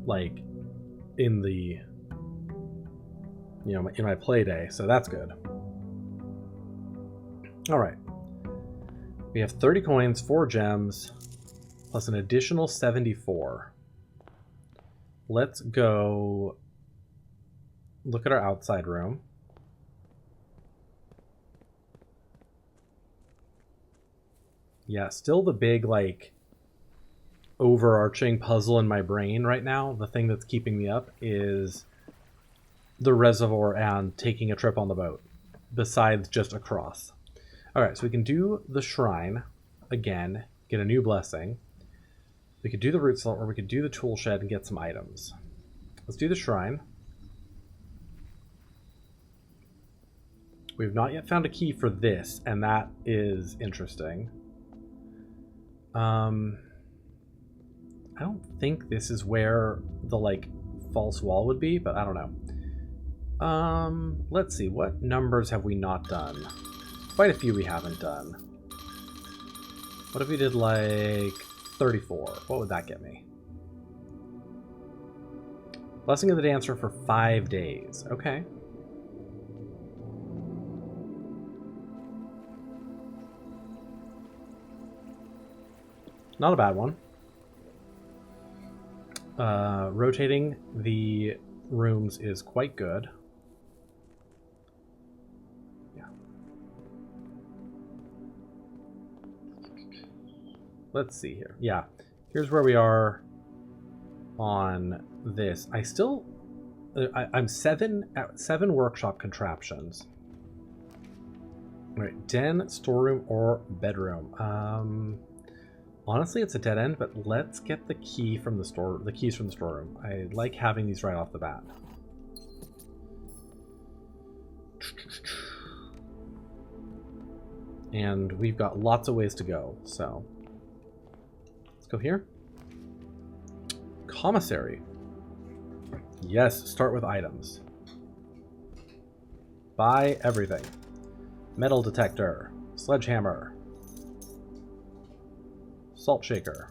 like, in the, in my play day, so that's good. All right. We have 30 coins, 4 gems, plus an additional 74. Let's go look at our outside room. Yeah, still the big, like, overarching puzzle in my brain right now. The thing that's keeping me up is the reservoir and taking a trip on the boat, besides just across. All right, so we can do the shrine again, get a new blessing. We could do the root cellar, or we could do the tool shed and get some items. Let's do the shrine. We've not yet found a key for this, and that is interesting. I don't think this is where the, like, false wall would be, but I don't know. Let's see, what numbers have we not done? Quite a few we haven't done. What if we did, like, 34? What would that get me? Blessing of the Dancer for 5 days. Okay. Not a bad one. Rotating the rooms is quite good. Yeah. Let's see here. Yeah. Here's where we are on this. I still... I'm 7 workshop contraptions. All right. Den, storeroom, or bedroom. Honestly, it's a dead end, but let's get the key from the keys from the storeroom. I like having these right off the bat. And we've got lots of ways to go, so let's go here. Commissary. Yes, start with items. Buy everything. Metal detector, sledgehammer, salt shaker.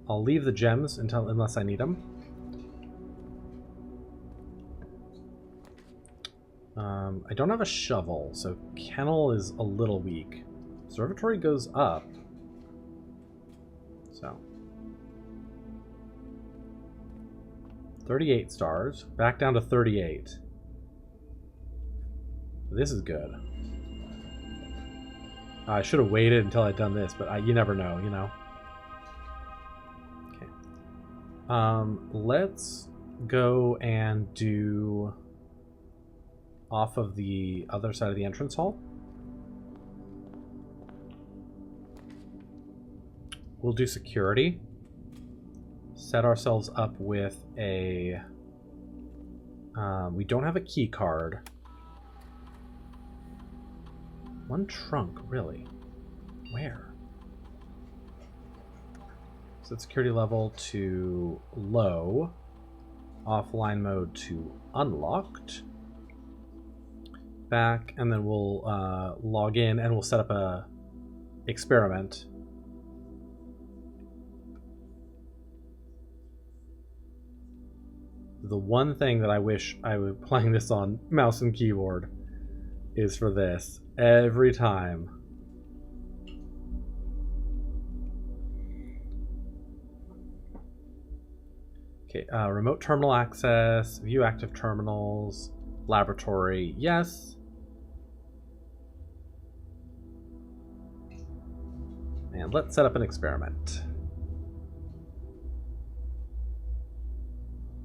I'll leave the gems unless I need them. I don't have a shovel, so kennel is a little weak. Observatory goes up. So 38 stars, back down to 38. This is good. I should have waited until I'd done this, but you never know, you know. Okay. Let's go and do off of the other side of the entrance hall. We'll do security. Set ourselves up with a... we don't have a key card. One trunk, really? Where? Set security level to low. Offline mode to unlocked. Back, and then we'll log in and we'll set up a experiment. The one thing that I wish I was playing this on mouse and keyboard is for this. Every time. Okay, remote terminal access, view active terminals, laboratory, yes. And let's set up an experiment.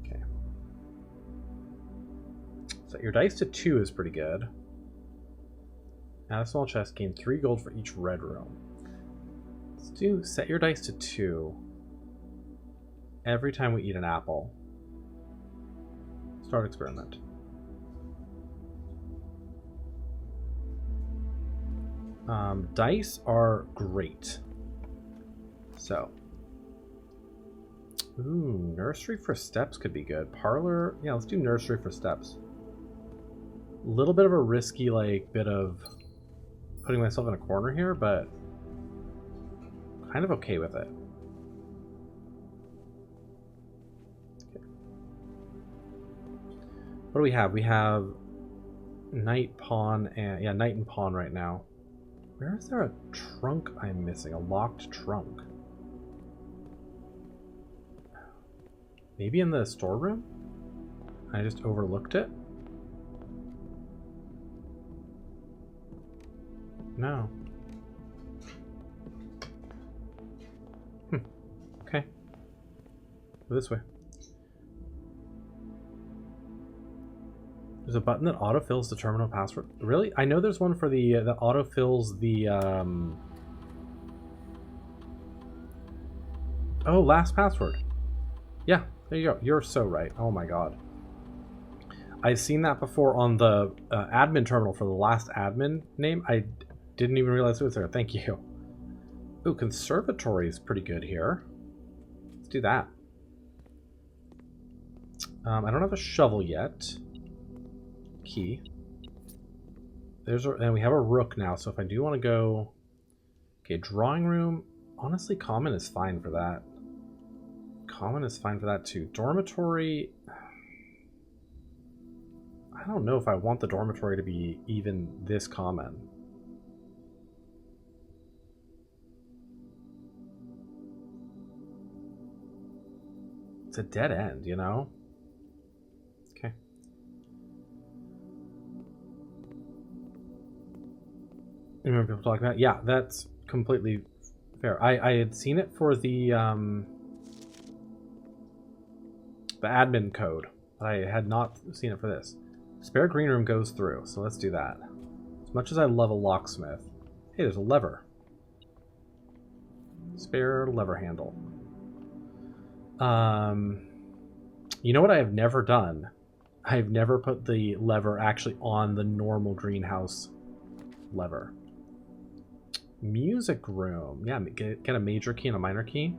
Okay. Set your dice to 2 is pretty good. Add a small chest, gain 3 gold for each red room. Let's do set your dice to 2 every time we eat an apple. Start experiment. Dice are great. So. Ooh, nursery for steps could be good. Parlor, yeah, let's do nursery for steps. A little bit of a risky, like, bit of putting myself in a corner here, but kind of okay with it. What do we have? We have knight, pawn, and yeah, knight and pawn right now. Where is there a trunk I'm missing? A locked trunk? Maybe in the storeroom? I just overlooked it? No. Okay. Go this way. There's a button that autofills the terminal password. Really? I know there's one for the that autofills the Oh, last password. Yeah, there you go. You're so right. Oh my god. I've seen that before on the admin terminal for the last admin name. I didn't even realize it was there. Thank you. Ooh, conservatory is pretty good here. Let's do that. I don't have a shovel yet. Key. And we have a rook now, so if I do want to go... Okay, drawing room. Honestly, common is fine for that. Common is fine for that too. Dormitory... I don't know if I want the dormitory to be even this common. It's a dead end, you know? Okay. You remember people talking about? Yeah, that's completely fair. I had seen it for the admin code, but I had not seen it for this. Spare green room goes through, so let's do that. As much as I love a locksmith. Hey, there's a lever. Spare lever handle. You know what I have never done? I've never put the lever actually on the normal greenhouse lever. Music room. Yeah, get a major key and a minor key.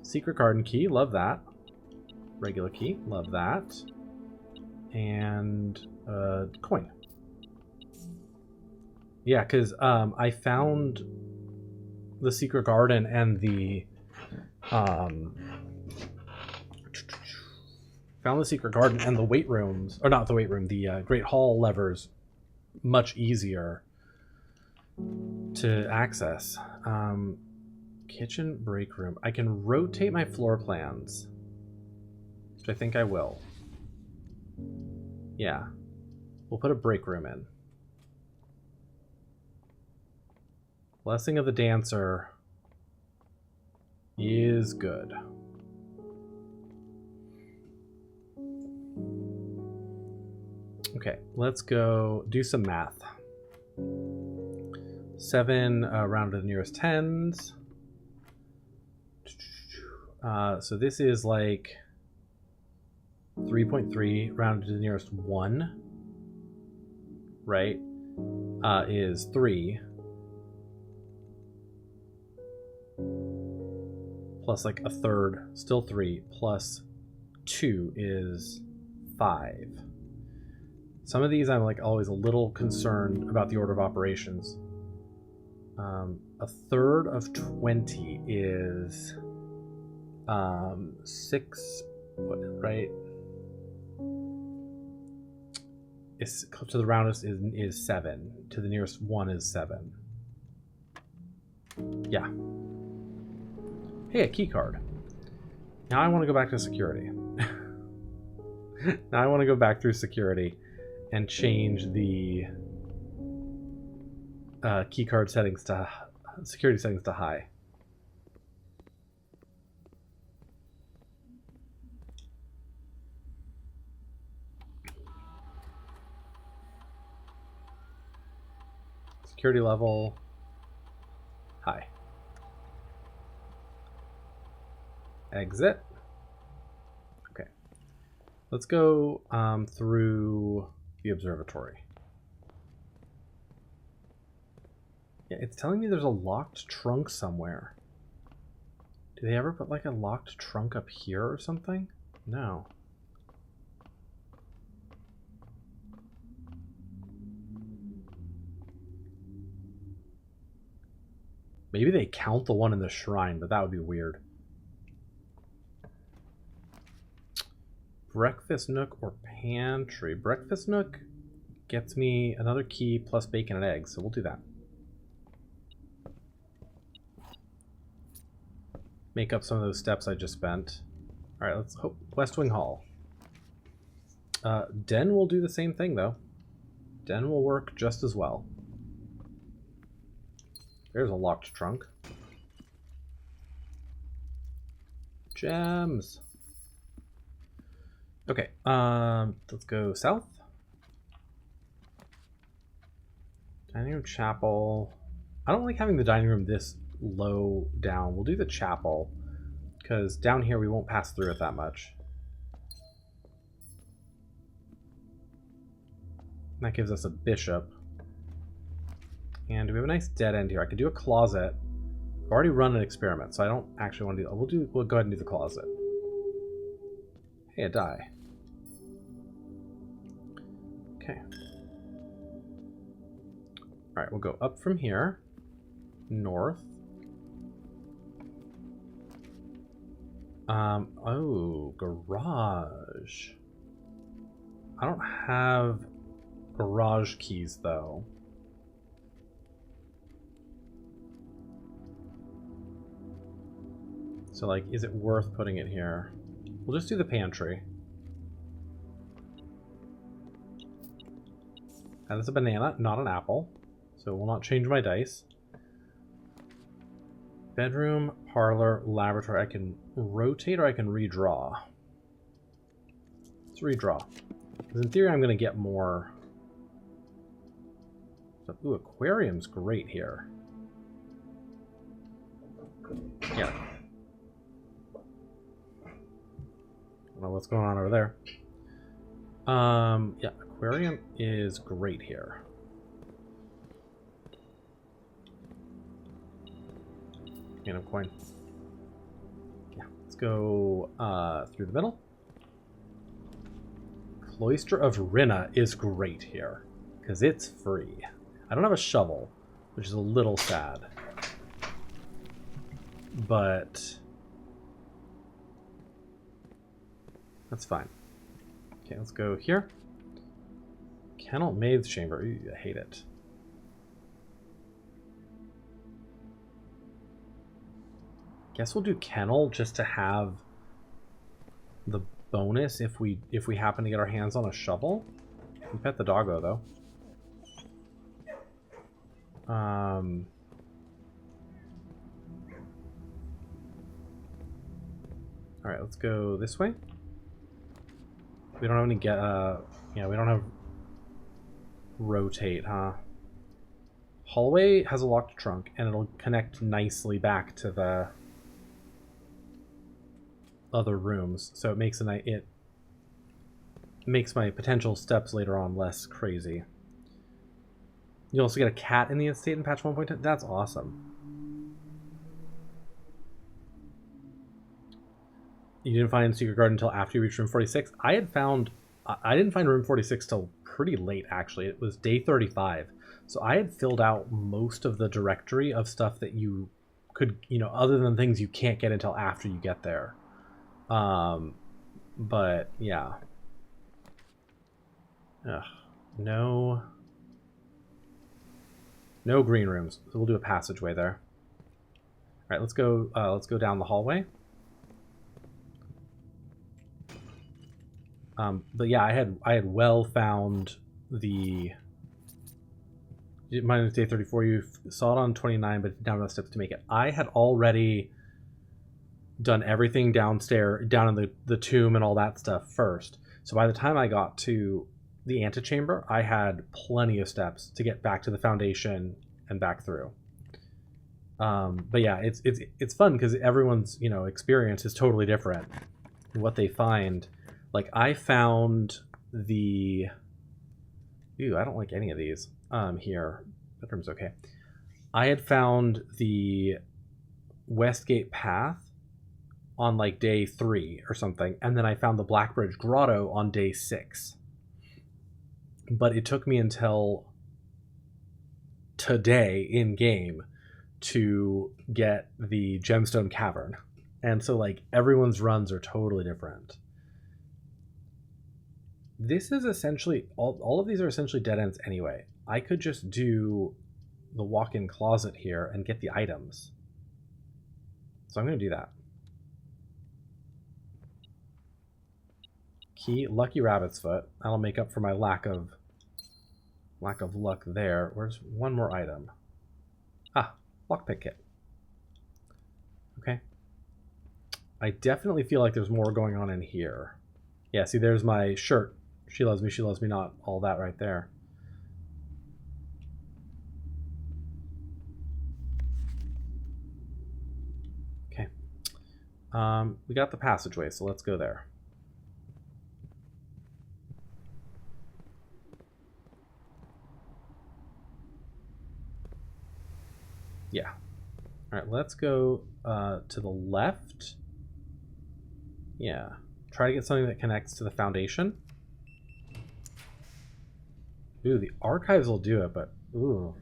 Secret garden key. Love that. Regular key. Love that. And coin. Yeah, because I found the secret garden and the weight rooms, or not the weight room, the great hall levers much easier to access. Kitchen break room. I can rotate my floor plans, which I think I will. Yeah, we'll put a break room in. Blessing of the Dancer is good. Okay, let's go do some math. 7 rounded to the nearest tens. So this is like 3.3 rounded to the nearest 1, right? Is 3. Plus like a third, still 3, plus 2 is 5. Some of these I'm like always a little concerned about the order of operations. A third of 20 is 6, right? Is to the roundest is 7. To the nearest 1 is 7. Yeah. Hey, a key card. Now I want to go back to security. Now I want to go back through security and change the key card settings to security settings to high. Security level high. Exit. Okay. Let's go through the observatory. Yeah, it's telling me there's a locked trunk somewhere. Do they ever put like a locked trunk up here or something? No. Maybe they count the one in the shrine, but that would be weird. breakfast nook or pantry. Breakfast nook gets me another key plus bacon and eggs, so we'll do that. Make up some of those steps I just spent. All right, let's hope West Wing Hall. Den will do the same thing though. Den will work just as well. There's a locked trunk. Gems. Okay, let's go south. Dining room, chapel. I don't like having the dining room this low down. We'll do the chapel, because down here we won't pass through it that much. And that gives us a bishop. And we have a nice dead end here. I could do a closet. I've already run an experiment, so I don't actually want to do that. We'll go ahead and do the closet. Hey, a die. Okay. Alright, we'll go up from here. North. Oh, garage. I don't have garage keys, though. So, like, is it worth putting it here? We'll just do the pantry. And it's a banana, not an apple. So it will not change my dice. Bedroom, parlor, laboratory. I can rotate or I can redraw. Let's redraw. Because in theory I'm going to get more. So, ooh, aquarium's great here. Yeah. I don't know what's going on over there. Yeah, aquarium is great here. Random coin. Yeah, let's go through the middle. Cloister of Rinna is great here because it's free. I don't have a shovel, which is a little sad, but that's fine. Okay, let's go here. Kennel Maid's Chamber. Ooh, I hate it. Guess we'll do kennel just to have the bonus if we happen to get our hands on a shovel. We pet the doggo though. All right, let's go this way. We don't have any yeah, we don't have rotate, huh? Hallway has a locked trunk and it'll connect nicely back to the other rooms, so it makes it makes my potential steps later on less crazy. You also get a cat in the estate in patch 1.10. That's awesome. You didn't find Secret Garden until after you reached room 46. I didn't find room 46 till pretty late, actually. It was day 35. So I had filled out most of the directory of stuff that you could, other than things you can't get until after you get there. But yeah. Ugh. No green rooms. So we'll do a passageway there. All right, let's go down the hallway. But yeah, I had well found the minus day 34. You saw it on 29, but down the steps to make it. I had already done everything downstairs, down in the tomb and all that stuff first. So by the time I got to the antechamber, I had plenty of steps to get back to the foundation and back through. But yeah, it's fun because everyone's experience is totally different. What they find, like I found the. Ooh, I don't like any of these. Here, bedroom's okay. I had found the Westgate Path on like day 3 or something, and then I found the Blackbridge Grotto on day 6. But it took me until today in game to get the Gemstone Cavern, and so like everyone's runs are totally different. This is essentially, all of these are essentially dead ends anyway. I could just do the walk-in closet here and get the items. So I'm going to do that. Key, lucky rabbit's foot. That'll make up for my lack of luck there. Where's one more item? Ah, lockpick kit. Okay. I definitely feel like there's more going on in here. Yeah, see, there's my shirt. She loves me not. All that right there. Okay. We got the passageway, so let's go there. Yeah. All right, let's go to the left. Yeah. Try to get something that connects to the foundation. Ooh, the archives will do it, but ooh.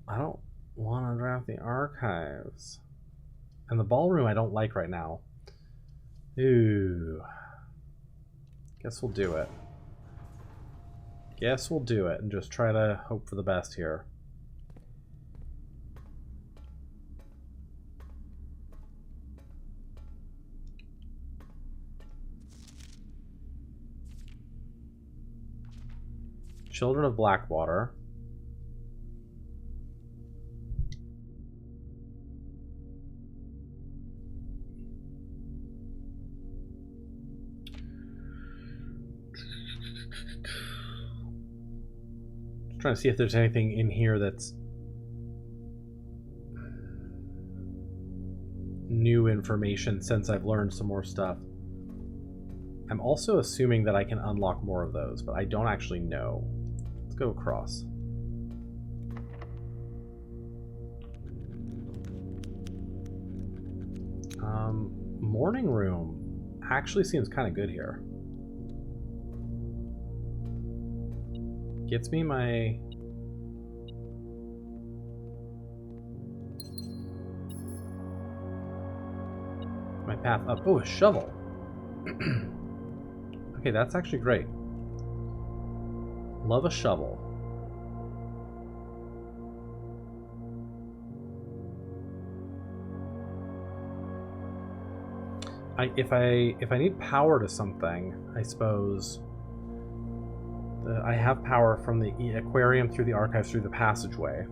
I don't want to draft the archives. And the ballroom I don't like right now. Ooh. Guess we'll do it. Guess we'll do it and just try to hope for the best here. Children of Blackwater. Just trying to see if there's anything in here that's new information since I've learned some more stuff. I'm also assuming that I can unlock more of those, but I don't actually know. Let's go across. Morning room actually seems kind of good here. Gets me my... path up. Oh, a shovel. Okay, that's actually great. Love a shovel. If I need power to something, I suppose I have power from the aquarium through the archives through the passageway.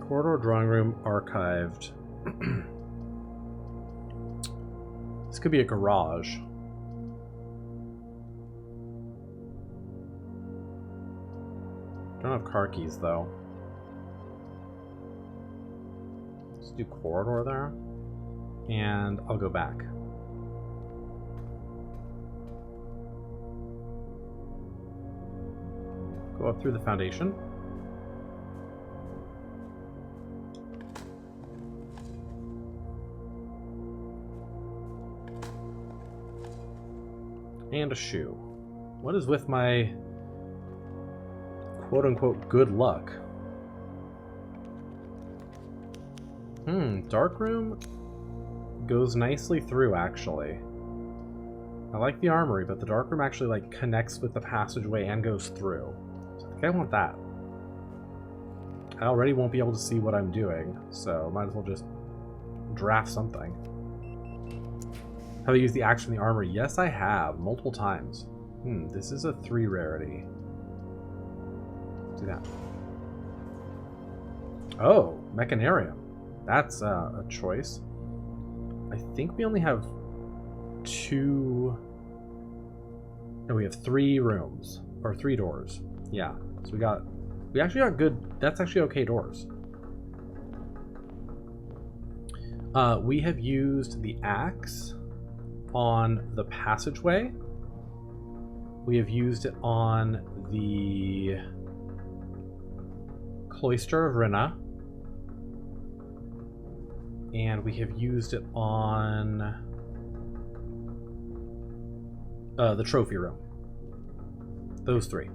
Corridor, drawing room, archived. This could be a garage. Don't have car keys though. Let's do corridor there. And I'll go back. Go up through the foundation. And a shoe. What is with my quote-unquote good luck? Dark room goes nicely through, actually. I like the armory, but the dark room actually like connects with the passageway and goes through. So I think I want that. I already won't be able to see what I'm doing, so might as well just draft something. Have I used the axe from the armory? Yes, I have. Multiple times. This is a 3 rarity. Let's do that. Oh, Mechanarium. That's a choice. I think we only have 2... No, we have 3 rooms. Or 3 doors. Yeah. So we actually got good... That's actually okay doors. We have used the axe on the passageway. We have used it on the Cloister of Rinna. And we have used it on the trophy room. Those 3.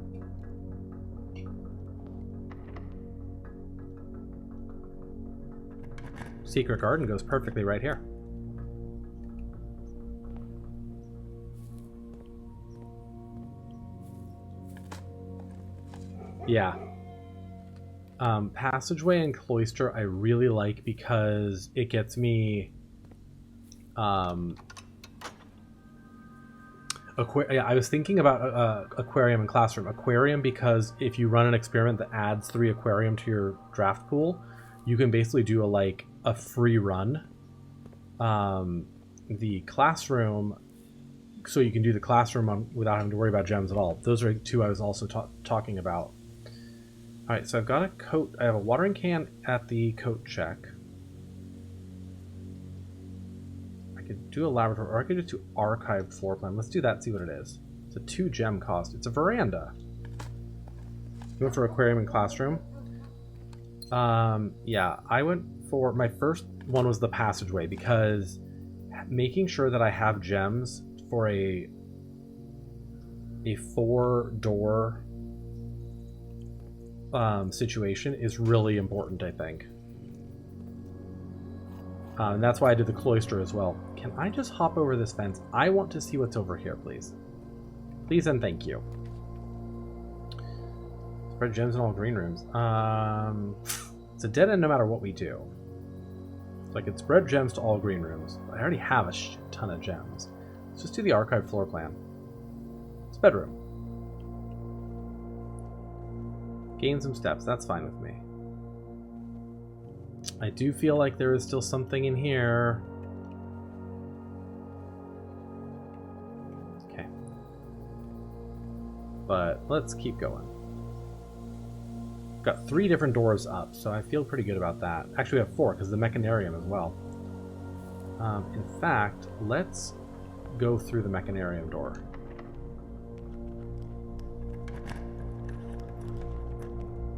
Secret garden goes perfectly right here. Yeah. Passageway and cloister I really like because it gets me I was thinking about aquarium and classroom. Aquarium because if you run an experiment that adds 3 aquarium to your draft pool, you can basically do a free run. The classroom, so you can do the classroom without having to worry about gems at all. Those are 2 I was also talking about. All right, so I've got a coat. I have a watering can at the coat check. I could do a laboratory, or I could just do archived floor plan. Let's do that, see what it is. It's a 2 gem cost. It's a veranda. You went for aquarium and classroom? Yeah, I went for, my first one was the passageway, because making sure that I have gems for a 4-door situation is really important, I think. And that's why I did the cloister as well. Can I just hop over this fence? I want to see what's over here, please. Please and thank you. Spread gems in all green rooms. It's a dead end no matter what we do. So I could spread gems to all green rooms. I already have a shit ton of gems. Let's just do the archive floor plan. It's a bedroom. Gain some steps. That's fine with me. I do feel like there is still something in here. Okay. But let's keep going. Got 3 different doors up, so I feel pretty good about that. Actually, we have 4 because the mechanarium as well. In fact, let's go through the mechanarium door.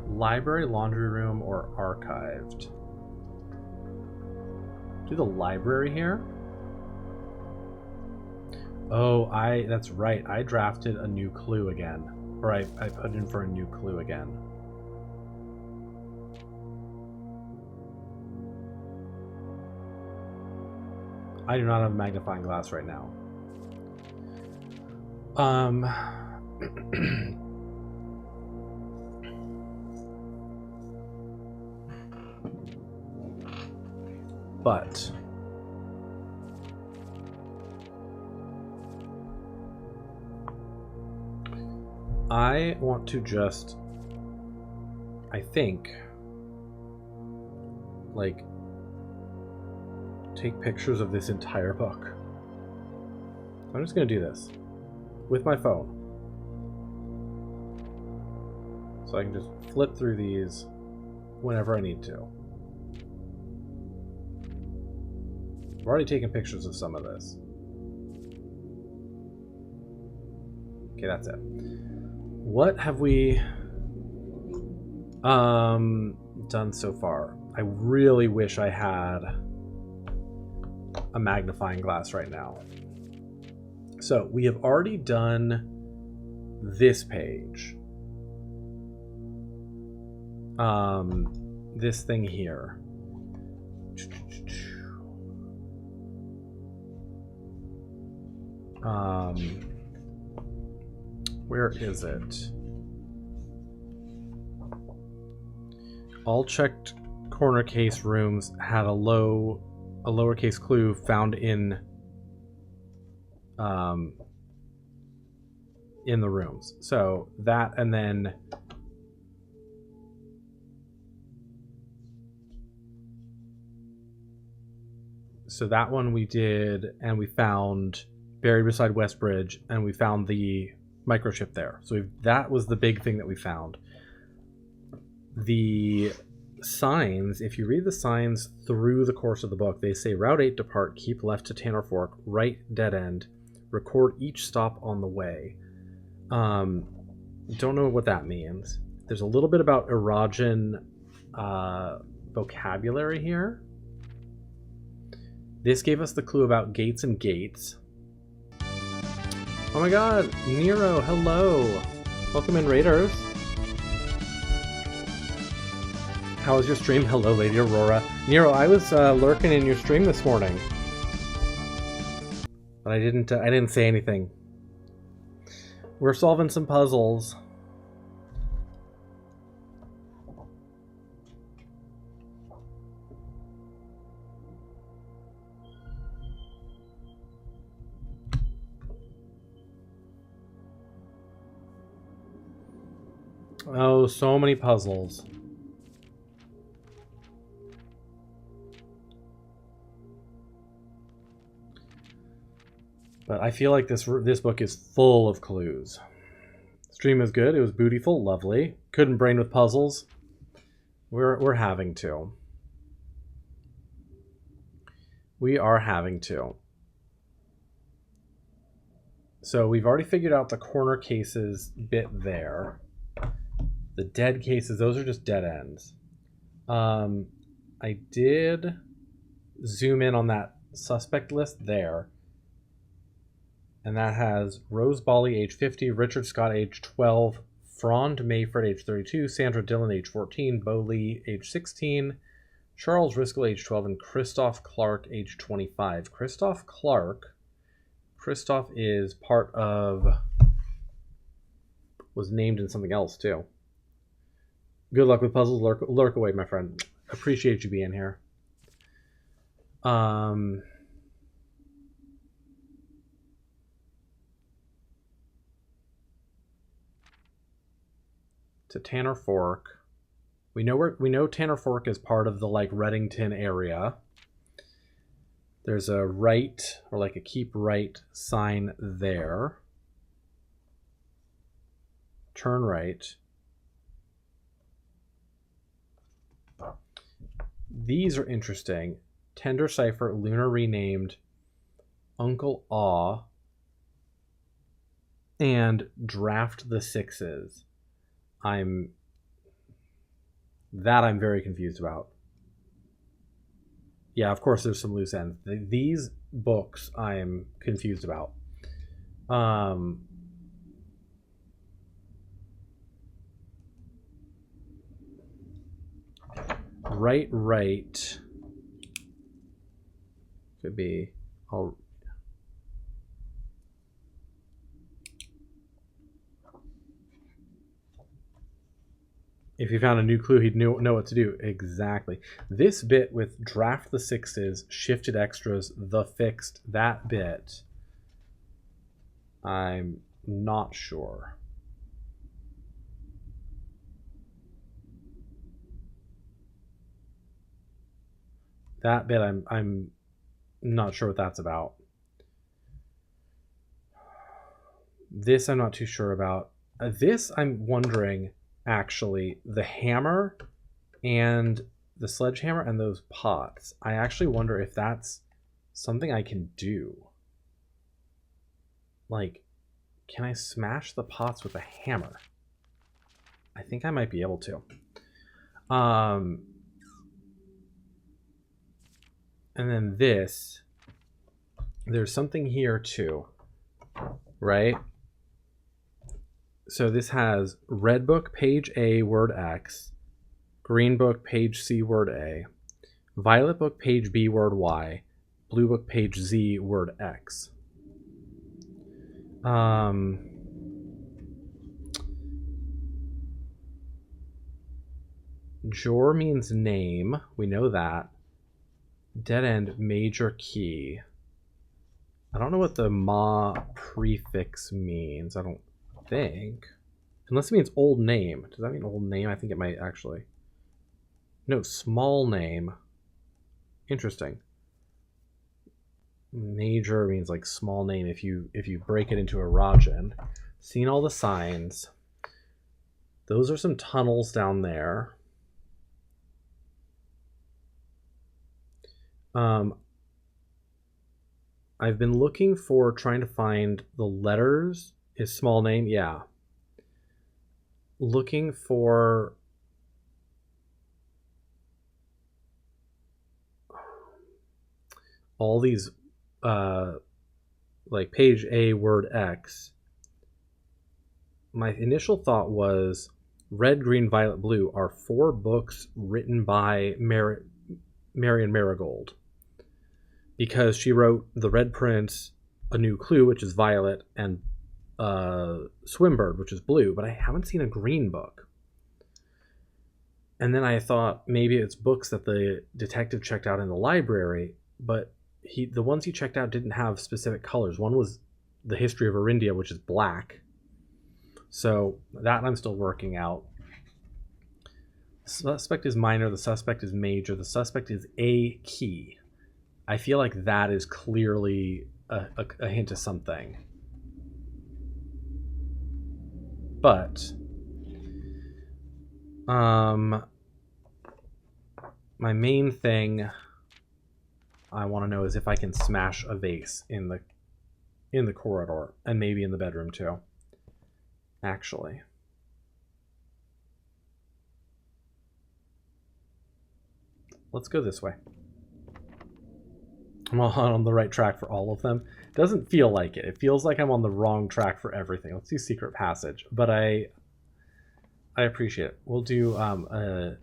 Library, laundry room, or archived? Do the library here? Oh, that's right. I drafted a new clue again. Or I put in for a new clue again. I do not have a magnifying glass right now. But I want to just, I think, like, take pictures of this entire book. I'm just going to do this with my phone. So I can just flip through these whenever I need to. I've already taken pictures of some of this. Okay, that's it. What have we done so far? I really wish I had a magnifying glass right now. So we have already done this page. This thing here. Where is it? All checked corner case rooms had a lowercase clue found in the rooms. So that, and then so that one we did, and we found buried beside West Bridge, and we found the microchip there. So that was the big thing that we found. The signs, if you read the signs through the course of the book, they say Route 8 depart, keep left to Tanner Fork, right dead end, record each stop on the way. Don't know what that means. There's a little bit about erogen vocabulary here. This gave us the clue about gates and gates. Oh my god, Nero, hello. Welcome in, Raiders. How was your stream? Hello, Lady Aurora. Nero, I was lurking in your stream this morning, but I didn't say anything. We're solving some puzzles. Oh, so many puzzles. But I feel like this book is full of clues. Stream is good. It was beautiful, lovely. Couldn't brain with puzzles. We're having to. We are having to. So we've already figured out the corner cases bit there. The dead cases, those are just dead ends. I did zoom in on that suspect list there. And that has Rose Bali, age 50, Richard Scott, age 12, Frond Mayford, age 32, Sandra Dillon, age 14, Bo Lee, age 16, Charles Riskel, age 12, and Christoph Clark, age 25. Christoph is part of... was named in something else, too. Good luck with puzzles. Lurk away, my friend. Appreciate you being here. To Tanner Fork. We know Tanner Fork is part of the like Reddington area. There's a right, or like a keep right sign there. Turn right. These are interesting. Tender Cipher, Lunar Renamed, Uncle Aw, and Draft the Sixes. I'm very confused about. Yeah, of course there's some loose ends. These books I'm confused about. Right. Could be. If he found a new clue, he'd know what to do. Exactly. This bit with draft the sixes, shifted extras, the fixed, that bit, I'm not sure. That bit, I'm not sure what that's about. This I'm not too sure about. This I'm wondering... Actually, the hammer and the sledgehammer and those pots, I actually wonder if that's something I can do. Like, can I smash the pots with a hammer? I think I might be able to. And then this, there's something here too, right? So this has red book, page A, word X, green book, page C, word A, violet book, page B, word Y, blue book, page Z, word X. Jor means name. We know that. Dead end, major key. I don't know what the ma prefix means. I don't think. Unless it means old name. Does that mean old name? I think it might actually. No, small name. Interesting. Major means like small name if you break it into a Rajan. Seen all the signs. Those are some tunnels down there. I've been looking for trying to find the letters. Is small name? Yeah. Looking for all these like page A, word X. My initial thought was Red, Green, Violet, Blue are 4 books written by Marion Marigold, because she wrote The Red Prince, A New Clue, which is violet, and Swimbird, which is blue, but I haven't seen a green book. And then I thought maybe it's books that the detective checked out in the library, but the ones he checked out didn't have specific colors. One was The History of Arindia, which is black. So that I'm still working out. The suspect is minor, the suspect is major, the suspect is a key. I feel like that is clearly a hint of something. But my main thing I want to know is if I can smash a vase in the corridor, and maybe in the bedroom too. Actually, let's go this way. I'm on the right track for all of them. It doesn't feel like it. It feels like I'm on the wrong track for everything. Let's do secret passage, but I appreciate it. We'll do a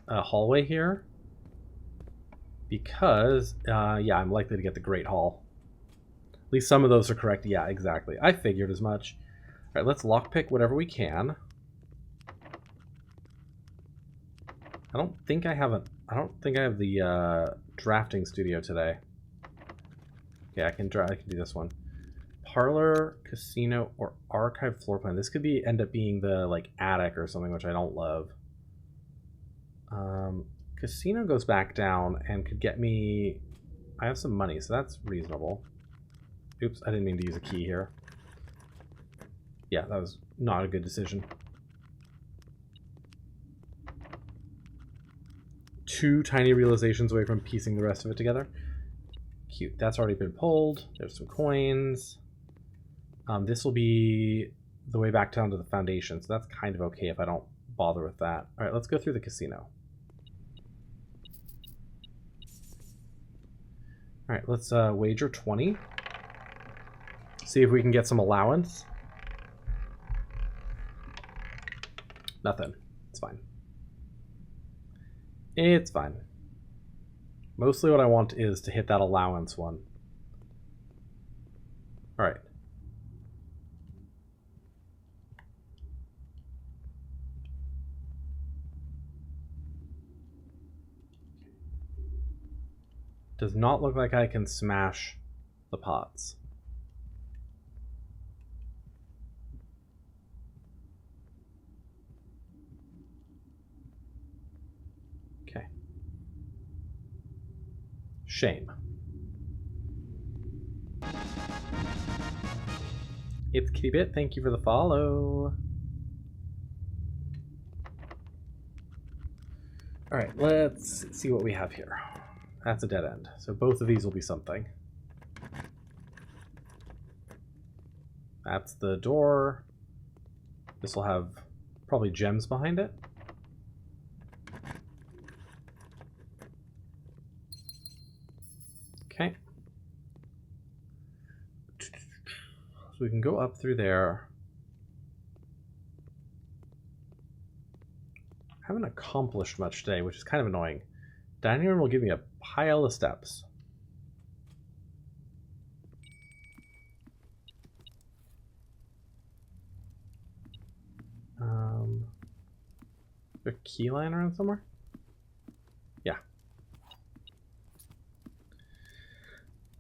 hallway here because yeah, I'm likely to get the Great Hall. At least some of those are correct. Yeah, exactly. I figured as much. All right, let's lockpick whatever we can. I don't think I have the drafting studio today. Okay, I can do this one. Parlor, casino, or archive floor plan. This could end up being the like attic or something, which I don't love. Casino goes back down and could get me. I have some money, so that's reasonable. Oops, I didn't mean to use a key here. Yeah, that was not a good decision. 2 tiny realizations away from piecing the rest of it together. Cute. That's already been pulled. There's some coins. This will be the way back down to the foundation, so that's kind of okay if I don't bother with that. All right, let's go through the casino. All right, let's wager 20. See if we can get some allowance. Nothing. It's fine. It's fine. Mostly what I want is to hit that allowance one. All right. Does not look like I can smash the pots. Okay. Shame. It's Kittybit. Thank you for the follow. All right, let's see what we have here. That's a dead end. So both of these will be something. That's the door. This will have probably gems behind it. Okay. So we can go up through there. Haven't accomplished much today, which is kind of annoying. Dining room will give me a pile of steps. Is there a key line around somewhere? Yeah.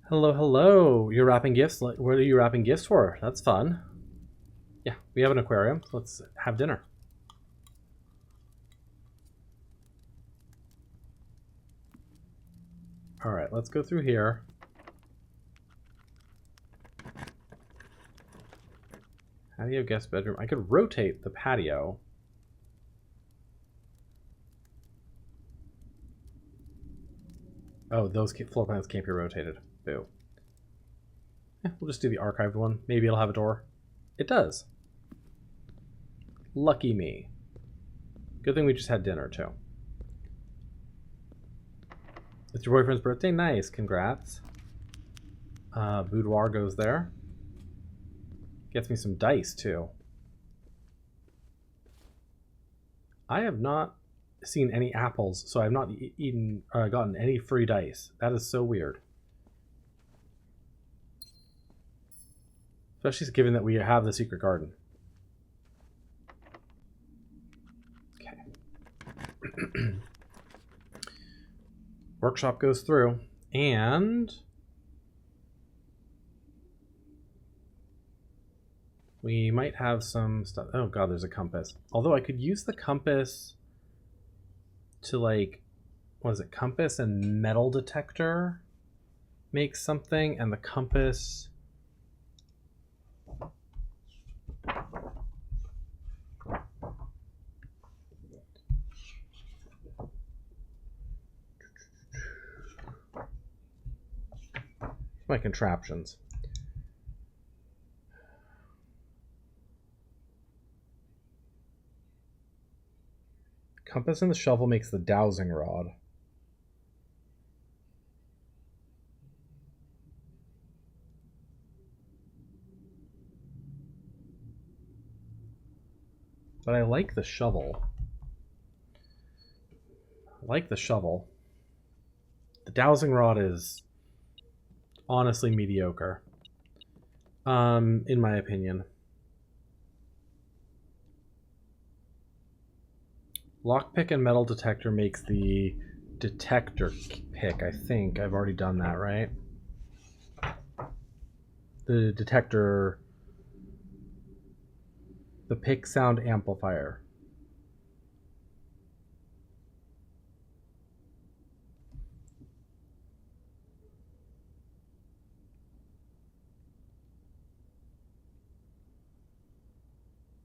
Hello, hello. You're wrapping gifts? What are you wrapping gifts for? That's fun. Yeah, we have an aquarium. So let's have dinner. All right, let's go through here. Patio, guest bedroom. I could rotate the patio. Oh, those floor plans can't be rotated. Boo. Yeah, we'll just do the archived one. Maybe it'll have a door. It does. Lucky me. Good thing we just had dinner, too. It's your boyfriend's birthday? Nice. Congrats. Boudoir goes there. Gets me some dice, too. I have not seen any apples, so I've not gotten any free dice. That is so weird. Especially given that we have the secret garden. Okay. Workshop goes through, and we might have some stuff. Oh god, there's a compass. Although I could use the compass to, like, what is it? Compass and metal detector make something, and the compass... my contraptions. Compass and the shovel makes the dowsing rod. But I like the shovel. I like the shovel. The dowsing rod is honestly mediocre, in my opinion. Lockpick and metal detector makes the detector pick, I think. I've already done that, right? The detector... the pick sound amplifier.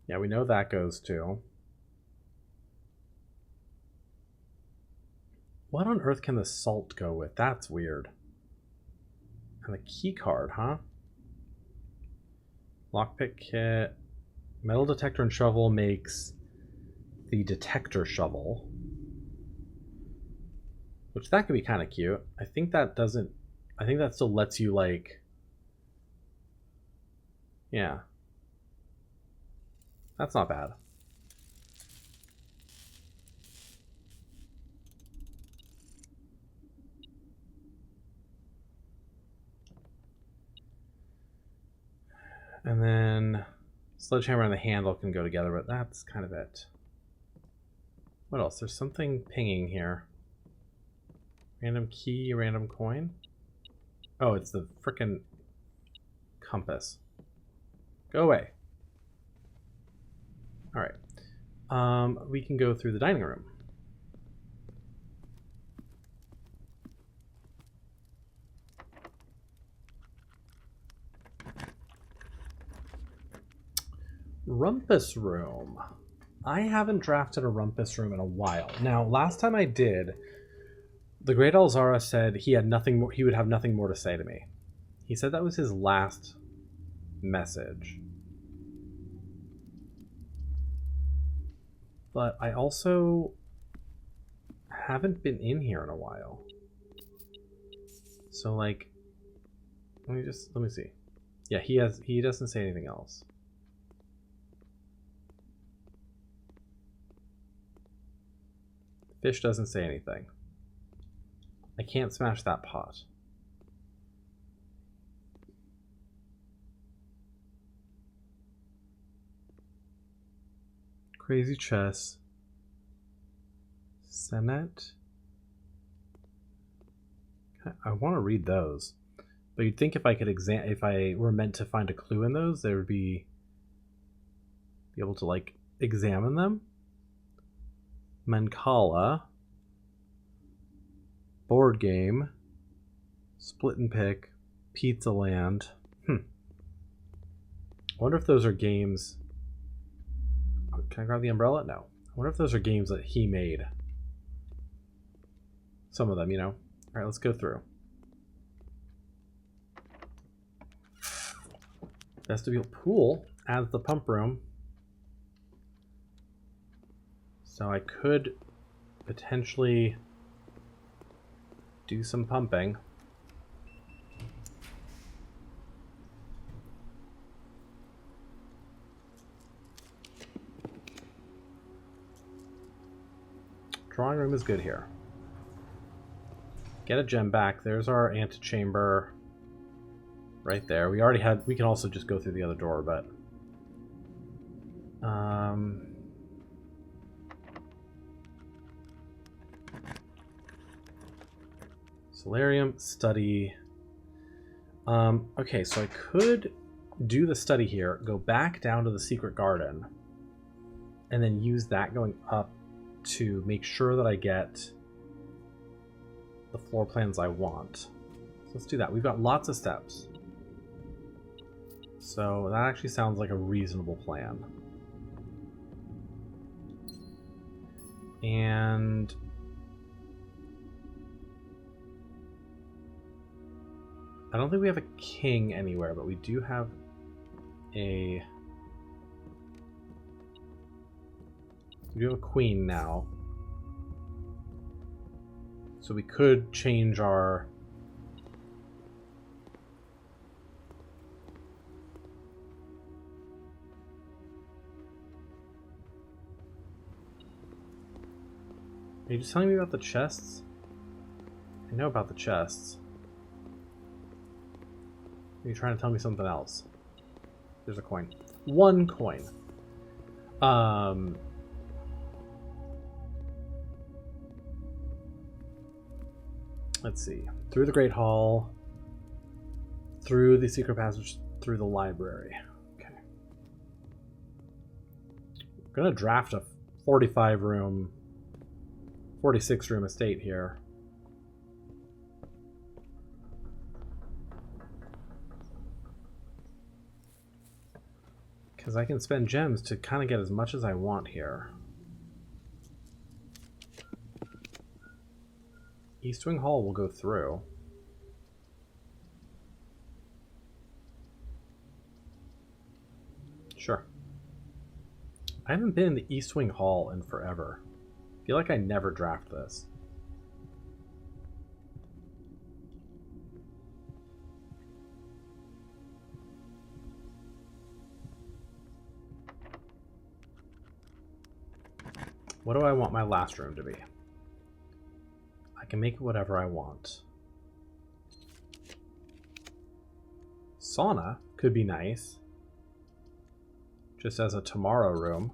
Yeah, we know that goes to. What on earth can the salt go with? That's weird. And the key card, huh? Lockpick kit. Metal detector and shovel makes the detector shovel. Which that could be kind of cute. I think that doesn't... I think that still lets you, like... yeah. That's not bad. And then sledgehammer and the handle can go together, but that's kind of it. What else? There's something pinging here. Random key, random coin. Oh, it's the frickin' compass. Go away. Alright. We can go through the dining room. Rumpus room. I haven't drafted a rumpus room in a while. Now, last time I did, the Great Alzara said he had nothing more. He would have nothing more to say to me. He said that was his last message. But I also haven't been in here in a while. So, like, let me see. Yeah, he doesn't say anything else. Fish doesn't say anything. I can't smash that pot. Crazy Chess. Senate. I want to read those. But you'd think if I could if I were meant to find a clue in those, there would be able to, like, examine them. Mancala. Board game. Split and Pick. Pizza Land. I wonder if those are games. Can I grab the umbrella? No. I wonder if those are games that he made. Some of them, you know. Alright, let's go through. Vestibule pool adds the pump room. So I could potentially do some pumping. drawing room is good here. Get a gem back. There's our antechamber right there. We already had... We can also just go through the other door, but... Solarium, study. Okay, so I could do the study here, go back down to the secret garden, and then use that going up to make sure that I get the floor plans I want. So let's do that. We've got lots of steps. So that actually sounds like a reasonable plan. And I don't think we have a king anywhere, but we do have a... We do have a queen now. So we could change our... Are you just telling me about the chests? I know about the chests. Are you trying to tell me something else? There's a coin. One coin. Let's see. Through the Great Hall. Through the secret passage. Through the library. Okay. I'm gonna draft a 45 room... 46 room estate here. Because I can spend gems to kind of get as much as I want here. East Wing Hall will go through. Sure. I haven't been in the East Wing Hall in forever. I feel like I never draft this. What do I want my last room to be? I can make it whatever I want. Sauna could be nice. Just as a tomorrow room.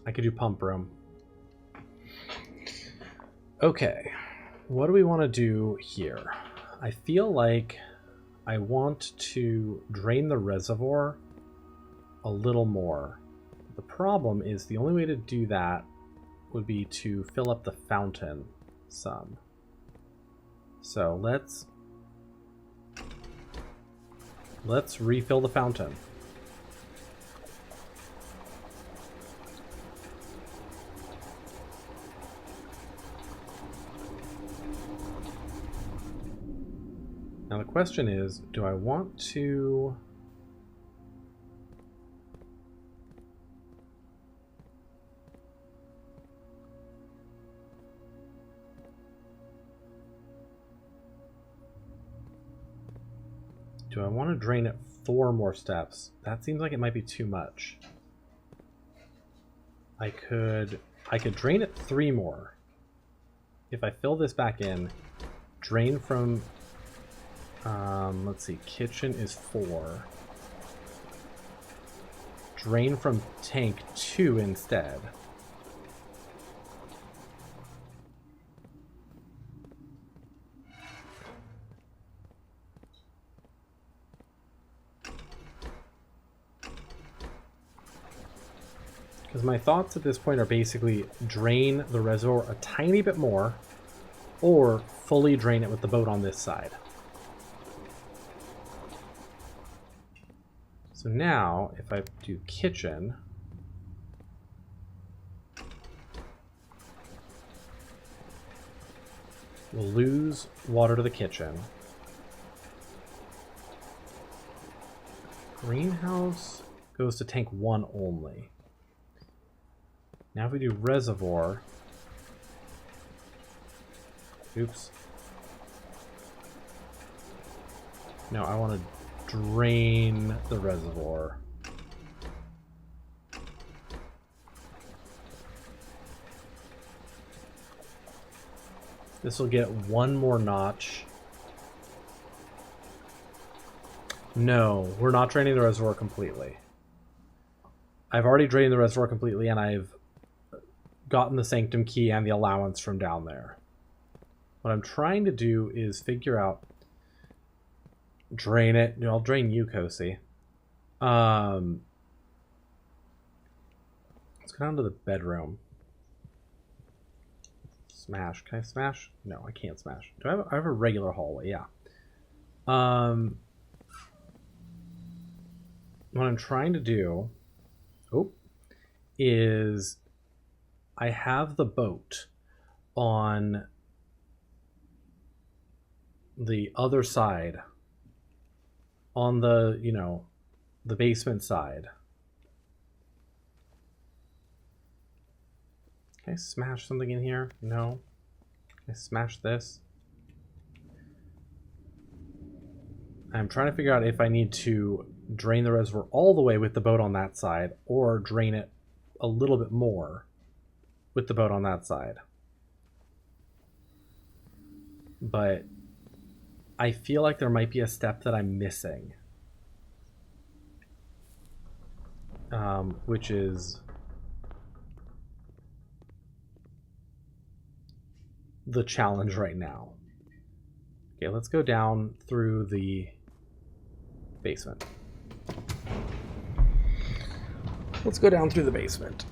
I could do pump room. Okay. What do we want to do here? I feel like I want to drain the reservoir a little more. The problem is the only way to do that would be to fill up the fountain some. So let's refill the fountain. Now the question is, do I want to... Do I want to drain it 4 more steps? That seems like it might be too much. I could drain it 3 more. If I fill this back in, drain from... let's see, kitchen is 4. Drain from tank 2 instead. Because my thoughts at this point are basically drain the reservoir a tiny bit more, or fully drain it with the boat on this side. So now, if I do kitchen, we'll lose water to the kitchen. Greenhouse goes to tank 1 only. Now if we do reservoir, oops. No, I want to drain the reservoir. This will get one more notch. No, we're not draining the reservoir completely. I've already drained the reservoir completely, and I've gotten the sanctum key and the allowance from down there. What I'm trying to do is figure out... Drain it. No, I'll drain you, Kosi. Let's go down to the bedroom. Smash. Can I smash? No, I can't smash. Do I have a regular hallway? Yeah. What I'm trying to do... is I have the boat on the other side, on the, you know, the basement side. Can I smash something in here? No. Can I smash this? I'm trying to figure out if I need to drain the reservoir all the way with the boat on that side, or drain it a little bit more with the boat on that side. But I feel like there might be a step that I'm missing. Which is the challenge right now. Okay, let's go down through the basement. Let's go down through the basement.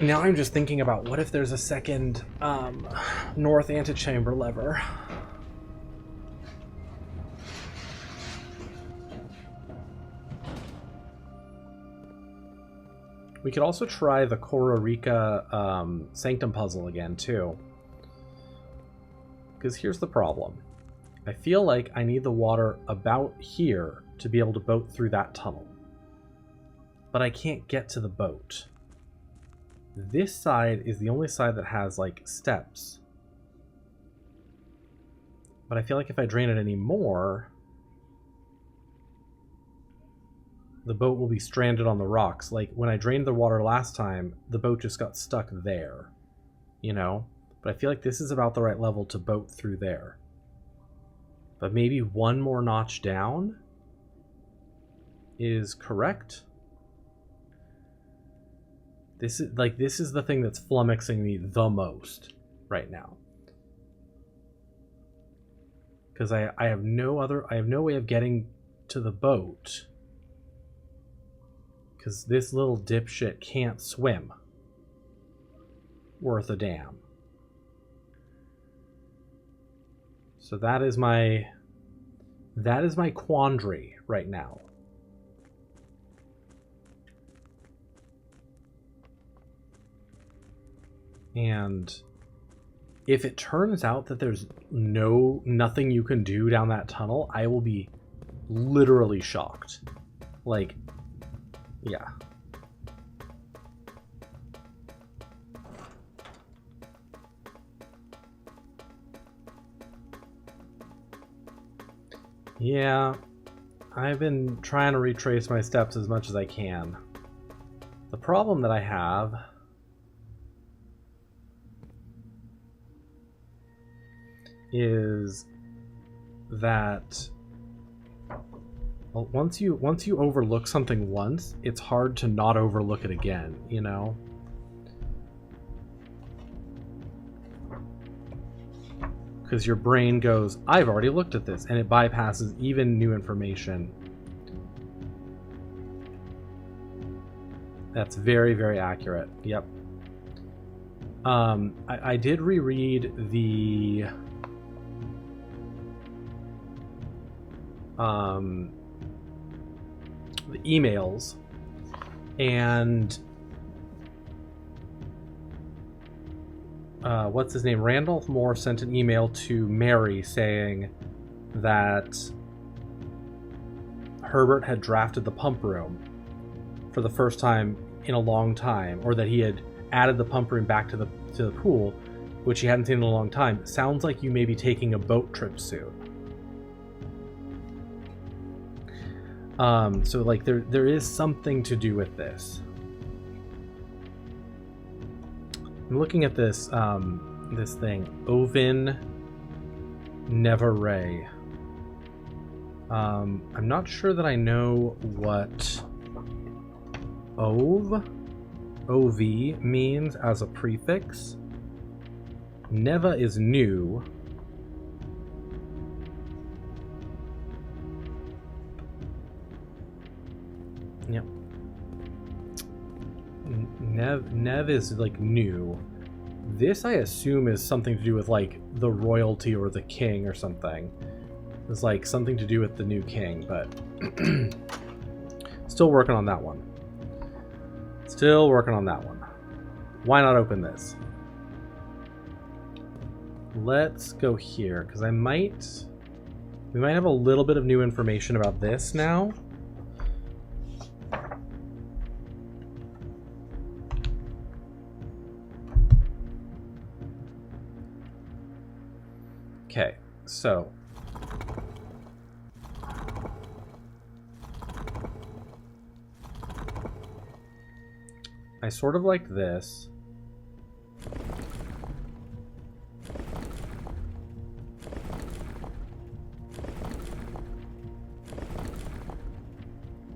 Now I'm just thinking about what if there's a second north antechamber lever. We could also try the Kororika Sanctum puzzle again, too. Because here's the problem. I feel like I need the water about here to be able to boat through that tunnel. But I can't get to the boat. This side is the only side that has, like, steps. But I feel like if I drain it any more, the boat will be stranded on the rocks. Like, when I drained the water last time, the boat just got stuck there, you know? But I feel like this is about the right level to boat through there. But maybe one more notch down is correct. This is the thing that's flummoxing me the most right now. Because I have no way of getting to the boat. Because this little dipshit can't swim worth a damn. So that is my quandary right now. And if it turns out that there's nothing you can do down that tunnel, I will be literally shocked. Like, yeah. Yeah, I've been trying to retrace my steps as much as I can. The problem that I have is that once you overlook something once, it's hard to not overlook it again, you know? Because your brain goes, I've already looked at this, and it bypasses even new information. That's very, very accurate. Yep. I did reread the emails, and what's his name? Randolph Moore sent an email to Mary saying that Herbert had drafted the pump room for the first time in a long time, or that he had added the pump room back to the pool, which he hadn't seen in a long time. Sounds like you may be taking a boat trip soon. So like there is something to do with this. I'm looking at this this thing, Ovin Neveray. I'm not sure that I know what ov means as a prefix. Neva is new. Yep. Nev is like new. This I assume is something to do with like the royalty or the king or something. It's like something to do with the new king, but still working on that one. Still working on that one. Why not open this? Let's go here, because we might have a little bit of new information about this now. Okay, so I sort of like this.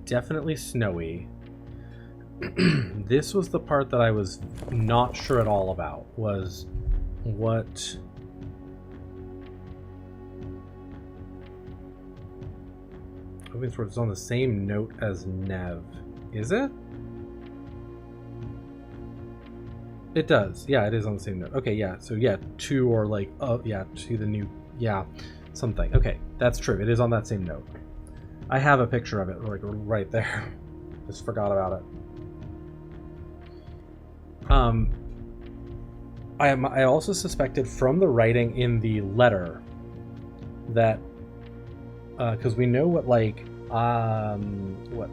Definitely snowy. This was the part that I was not sure at all about, was what... It's on the same note as Nev. Is it? It does. Yeah, it is on the same note. Okay, yeah. So yeah, to or like, yeah, to the new, yeah, something. Okay, that's true. It is on that same note. I have a picture of it, like right there. Just forgot about it. I also suspected from the writing in the letter that, because we know what like, what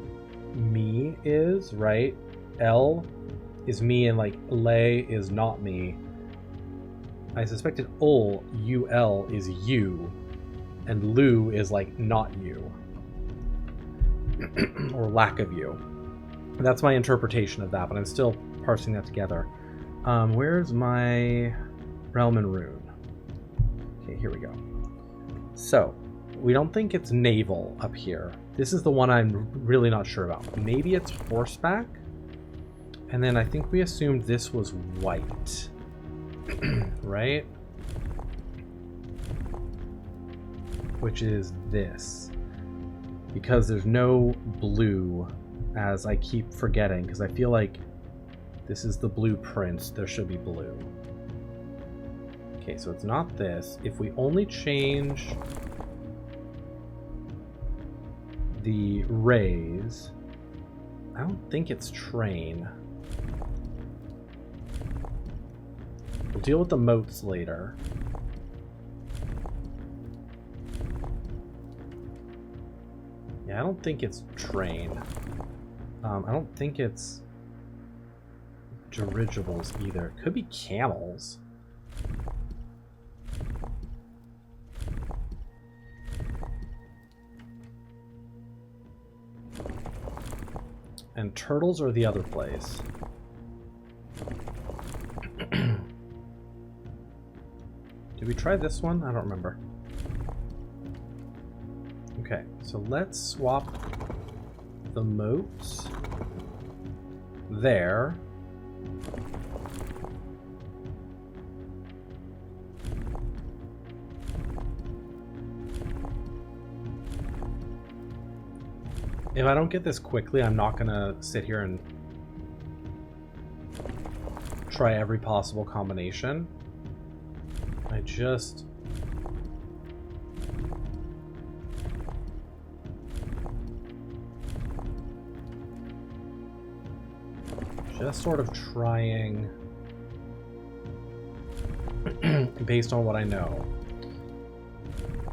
me is, right? L is me and like lay is not me. I suspected ul is you, and lu is like not you, or lack of you. That's my interpretation of that, but I'm still parsing that together. Where's my realm and rune? Okay, here we go. So we don't think it's naval up here. This is the one I'm really not sure about. Maybe it's horseback. And then I think we assumed this was white, right? Which is this. Because there's no blue, as I keep forgetting, because I feel like this is the blueprint. There should be blue. Okay, so it's not this. If we only change the rays, I don't think it's train. We'll deal with the moats later. Yeah, I don't think it's train. I don't think it's dirigibles either. It could be camels. And turtles are the other place. Did we try this one? I don't remember. Okay, so let's swap the moats there. If I don't get this quickly, I'm not gonna sit here and try every possible combination. I just... sort of trying based on what I know.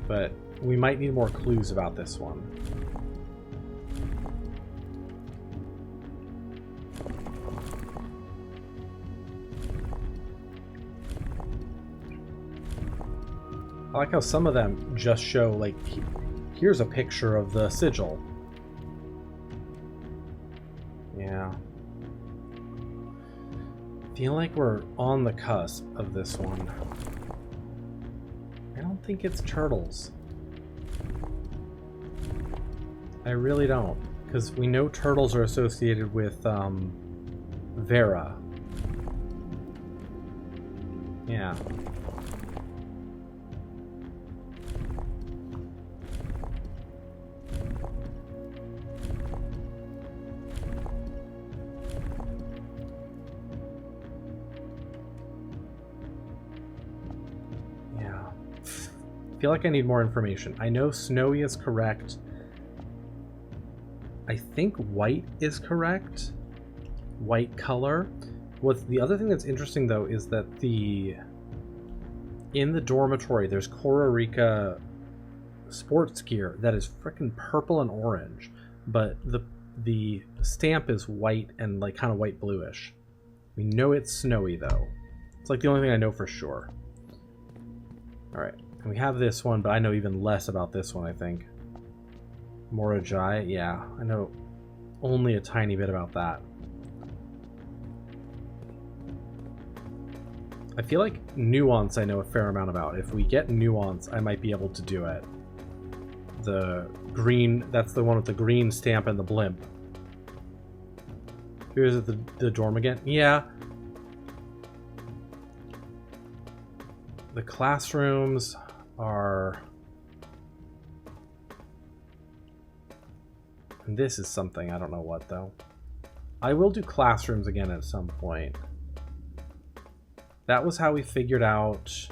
But we might need more clues about this one. I like how some of them just show, like, here's a picture of the sigil. Yeah. Feel like we're on the cusp of this one. I don't think it's turtles. I really don't. Because we know turtles are associated with Vera. Yeah. I feel like I need more information. I know snowy is correct. I think white is correct. White color. What's the other thing that's interesting though is that in the dormitory there's Kororika sports gear that is freaking purple and orange, but the stamp is white and like kind of white bluish. We know it's snowy though. It's like the only thing I know for sure. All right. We have this one, but I know even less about this one, I think. Morajai, yeah. I know only a tiny bit about that. I feel like Nuance I know a fair amount about. If we get Nuance, I might be able to do it. The green, that's the one with the green stamp and the blimp. Here's the dorm again? Yeah. The classrooms are... And this is something, I don't know what though. I will do classrooms again at some point. That was how we figured out...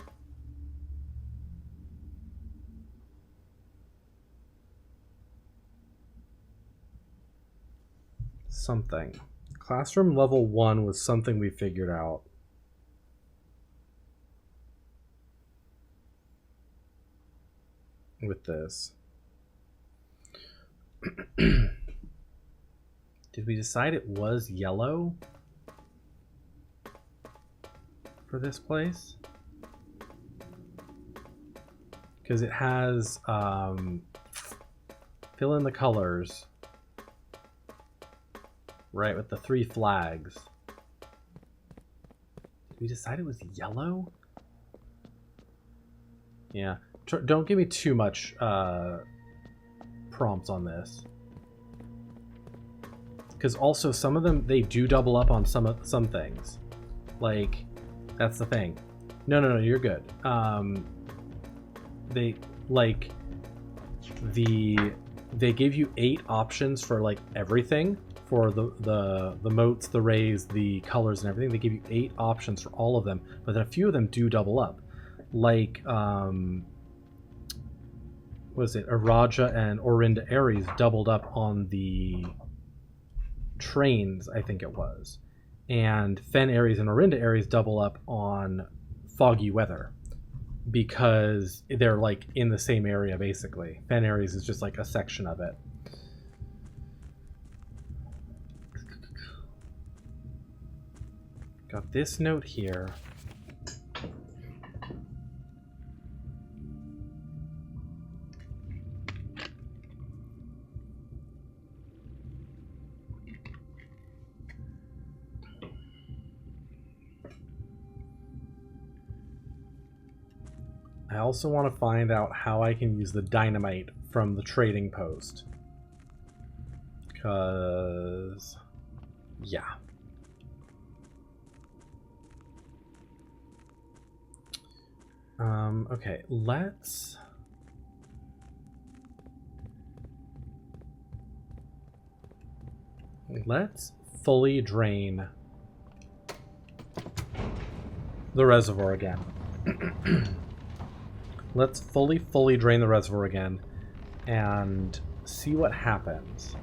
something. Classroom level 1 was something we figured out. With this. Did we decide it was yellow for this place? Because it has fill in the colors, right, with the 3 flags. Did we decide it was yellow? Yeah. Don't give me too much prompts on this, because also some of them, they do double up on some things. Like, that's the thing. No, you're good. They like they give you 8 options for like everything, for the motes, the rays, the colors, and everything. They give you 8 options for all of them, but then a few of them do double up. Like was it Araja and Orinda Aries doubled up on the trains, I think it was. And Fen Aries and Orinda Aries double up on foggy weather, because they're like in the same area basically. Fen Aries is just like a section of it. Got this note here. I also want to find out how I can use the dynamite from the trading post. Because... yeah. Okay, let's fully drain the reservoir again. Let's fully drain the reservoir again and see what happens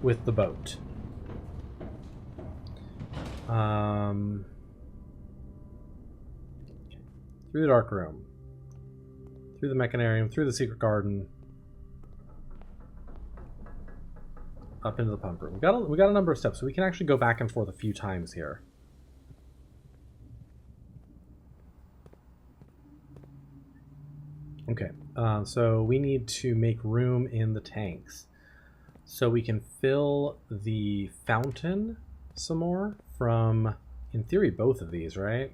with the boat. Through the dark room, through the mechanarium, through the secret garden, up into the pump room. We got a number of steps, so we can actually go back and forth a few times here. Okay, so we need to make room in the tanks. So we can fill the fountain some more from, in theory, both of these, right?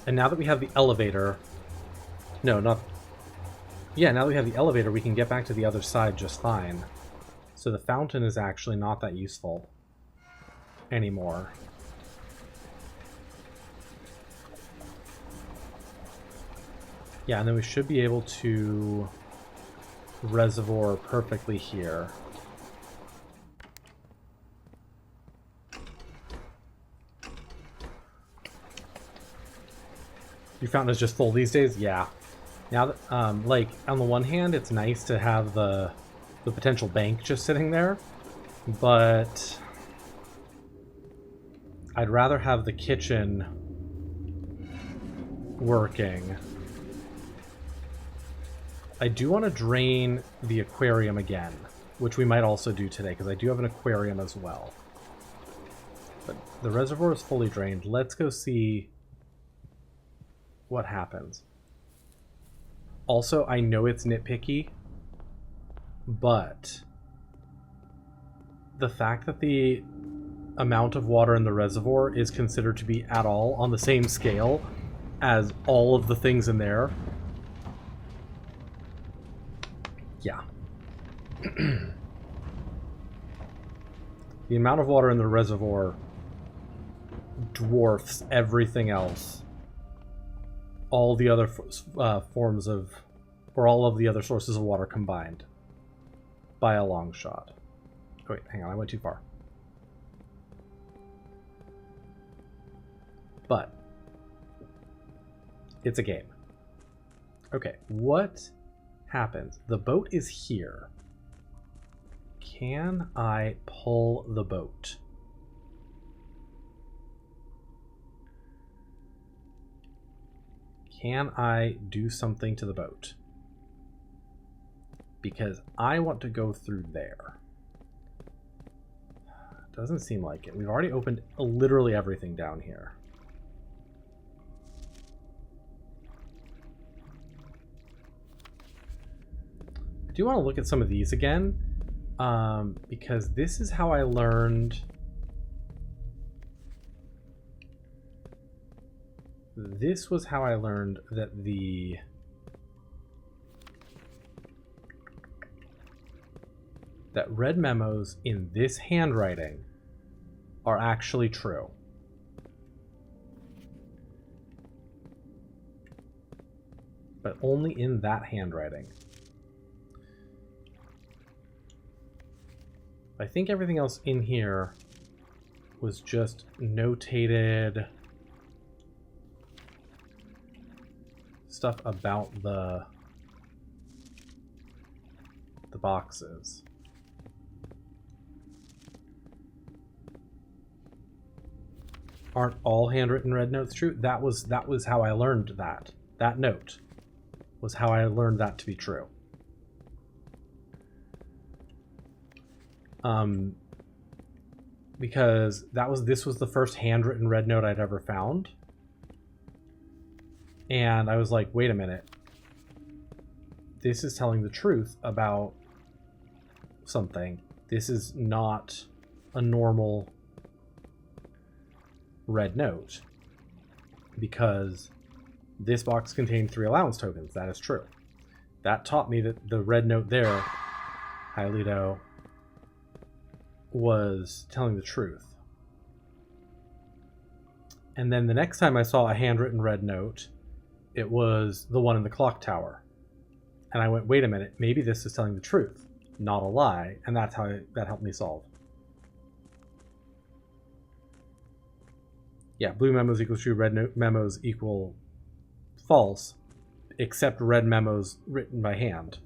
And now that we have the elevator... No, not... Yeah, now that we have the elevator, we can get back to the other side just fine. So the fountain is actually not that useful anymore. Yeah, and then we should be able to reservoir perfectly here. Your fountain is just full these days? Yeah. Now that, like, on the one hand, it's nice to have the potential bank just sitting there, but I'd rather have the kitchen working. I do want to drain the aquarium again, which we might also do today, because I do have an aquarium as well. But the reservoir is fully drained. Let's go see what happens. Also, I know it's nitpicky, but the fact that the amount of water in the reservoir is considered to be at all on the same scale as all of the things in there. Yeah. The amount of water in the reservoir dwarfs everything else. All the other forms of, or all of the other sources of water combined, by a long shot. Oh, wait, hang on, I went too far. But it's a game. Okay, what happens? The boat is here. Can I pull the boat? Can I do something to the boat? Because I want to go through there. Doesn't seem like it. We've already opened literally everything down here. I do want to look at some of these again, because this is how I learned... This was how I learned that that red memos in this handwriting are actually true. But only in that handwriting. I think everything else in here was just notated stuff about the boxes. Aren't all handwritten red notes true? That was how I learned that. That note was how I learned that to be true. Because this was the first handwritten red note I'd ever found. And I was like, wait a minute. This is telling the truth about something. This is not a normal red note. Because this box contained 3 allowance tokens. That is true. That taught me that the red note there, Hylido, was telling the truth. And then the next time I saw a handwritten red note, it was the one in the clock tower. And I went, wait a minute, maybe this is telling the truth, not a lie. And that's how that helped me solve. Yeah, blue memos equals true, red memos equal false, except red memos written by hand.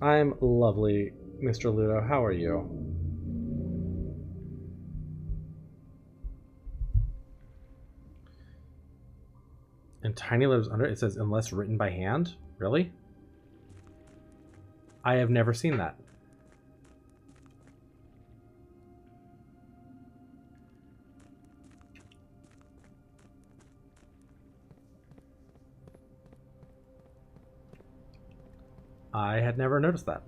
I'm lovely, Mr. Ludo. How are you? And Tiny lives under it says unless written by hand? Really? I have never seen that. I had never noticed that.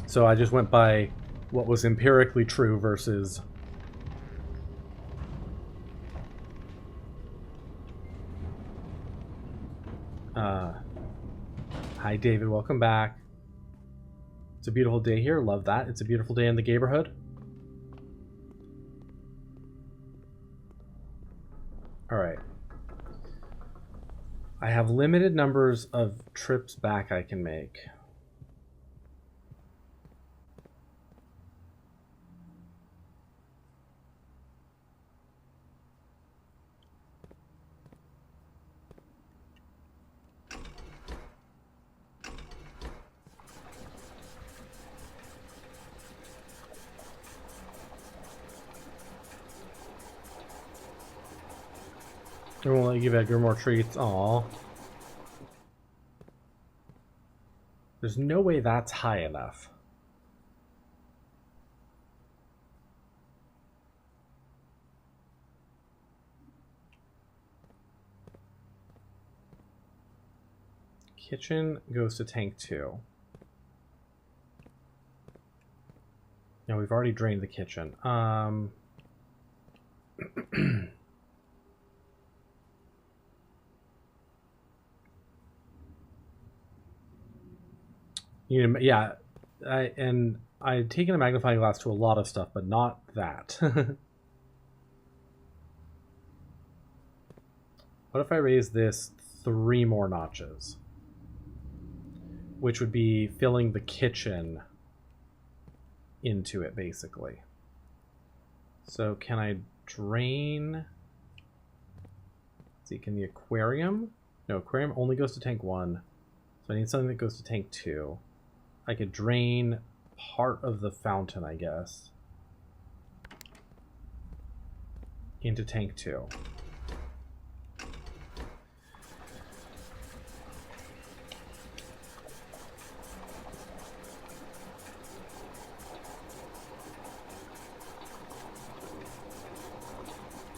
So I just went by what was empirically true versus... Hi, David. Welcome back. It's a beautiful day here. Love that. It's a beautiful day in the neighborhood. All right. I have limited numbers of trips back I can make. I won't let you give Edgar more treats. Aw. There's no way that's high enough. Kitchen goes to tank 2. No, we've already drained the kitchen. You know, yeah, I'd taken a magnifying glass to a lot of stuff, but not that. What if I raise this 3 more notches? Which would be filling the kitchen into it, basically. So can I drain... Let's see, can the aquarium? No, aquarium only goes to tank 1. So I need something that goes to tank 2. I could drain part of the fountain, I guess, into tank 2.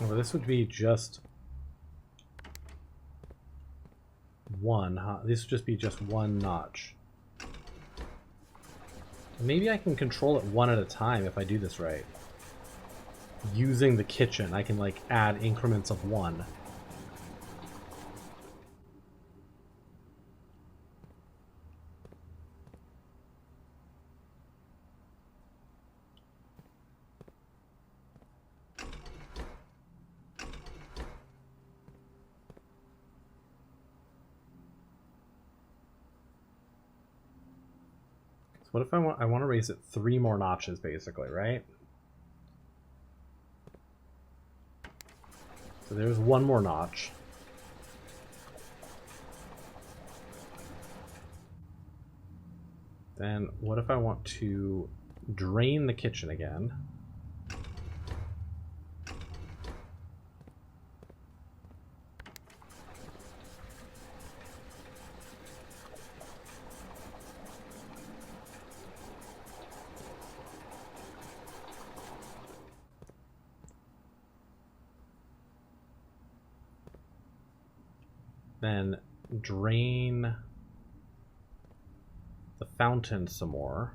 Well, this would be just 1, huh? This would just be just 1 notch. Maybe I can control it 1 at a time if I do this right. Using the kitchen, I can like add increments of 1. What if I want to raise it 3 more notches, basically, right? So there's 1 more notch. Then what if I want to drain the kitchen again? Then drain the fountain some more.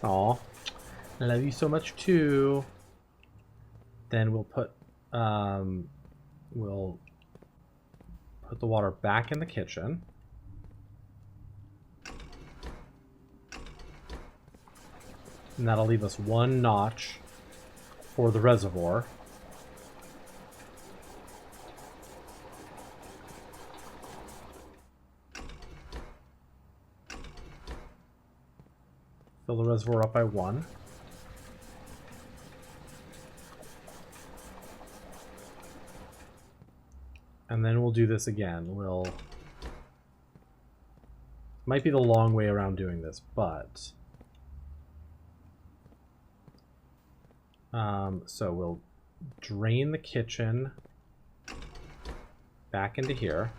Aw, I love you so much too. Then we'll put the water back in the kitchen. And that'll leave us 1 notch for the reservoir. Fill the reservoir up by 1. And then we'll do this again. Might be the long way around doing this, but... so we'll drain the kitchen back into here.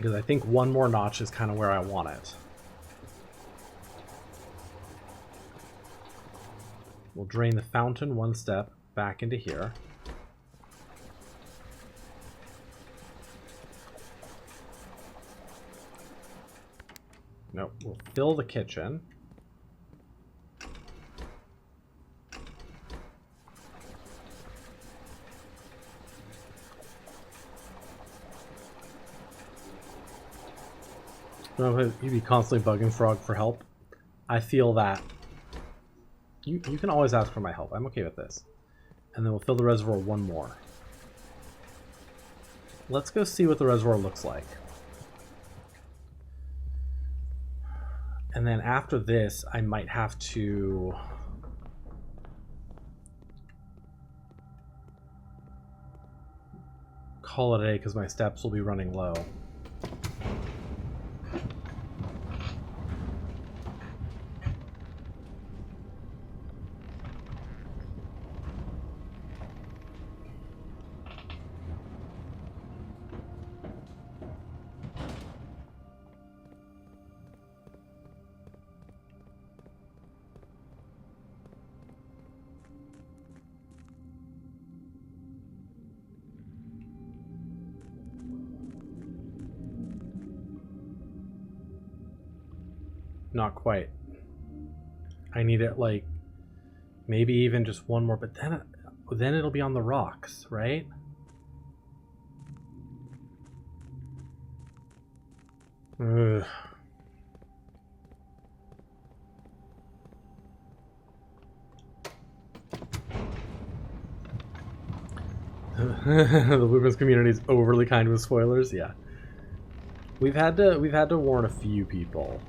Because I think one more notch is kind of where I want it. We'll drain the fountain one step back into here. Nope, we'll fill the kitchen. You'd be constantly bugging Frog for help. I feel that. You can always ask for my help. I'm okay with this. And then we'll fill the reservoir one more. Let's go see what the reservoir looks like. And then after this, I might have to... call it a day because my steps will be running low. Not quite. I need it like maybe even just one more, but then it'll be on the rocks, right? Ugh. The Blueprints community is overly kind with spoilers. Yeah, we've had to warn a few people.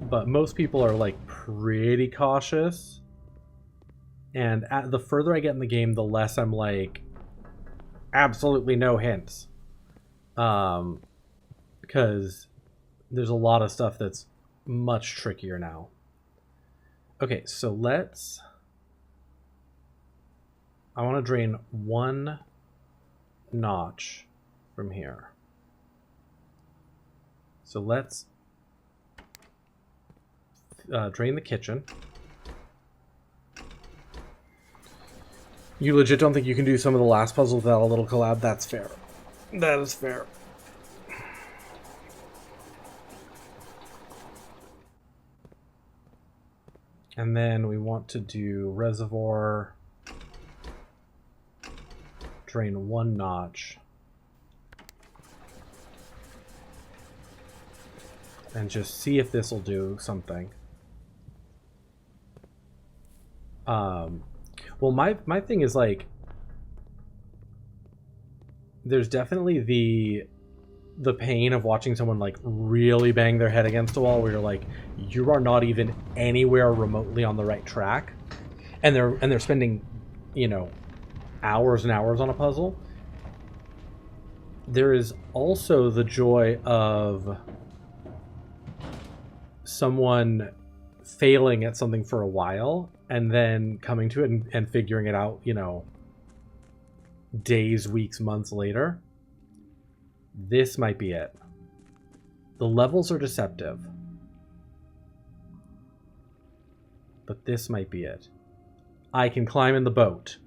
But most people are like pretty cautious, and the further I get in the game, the less I'm like absolutely no hints, because there's a lot of stuff that's much trickier now. Okay, so I want to drain one notch from here. So let's drain the kitchen. You legit don't think you can do some of the last puzzles without a little collab? That's fair. That is fair. And then we want to do reservoir, drain one notch, and just see if this will do something. Well, my thing is like, there's definitely the pain of watching someone like really bang their head against a wall where you're like, you are not even anywhere remotely on the right track, and they're spending, you know, hours and hours on a puzzle. There is also the joy of someone failing at something for a while and then coming to it and figuring it out, you know, days, weeks, months later. This might be it. The levels are deceptive, but this might be it. I can climb in the boat.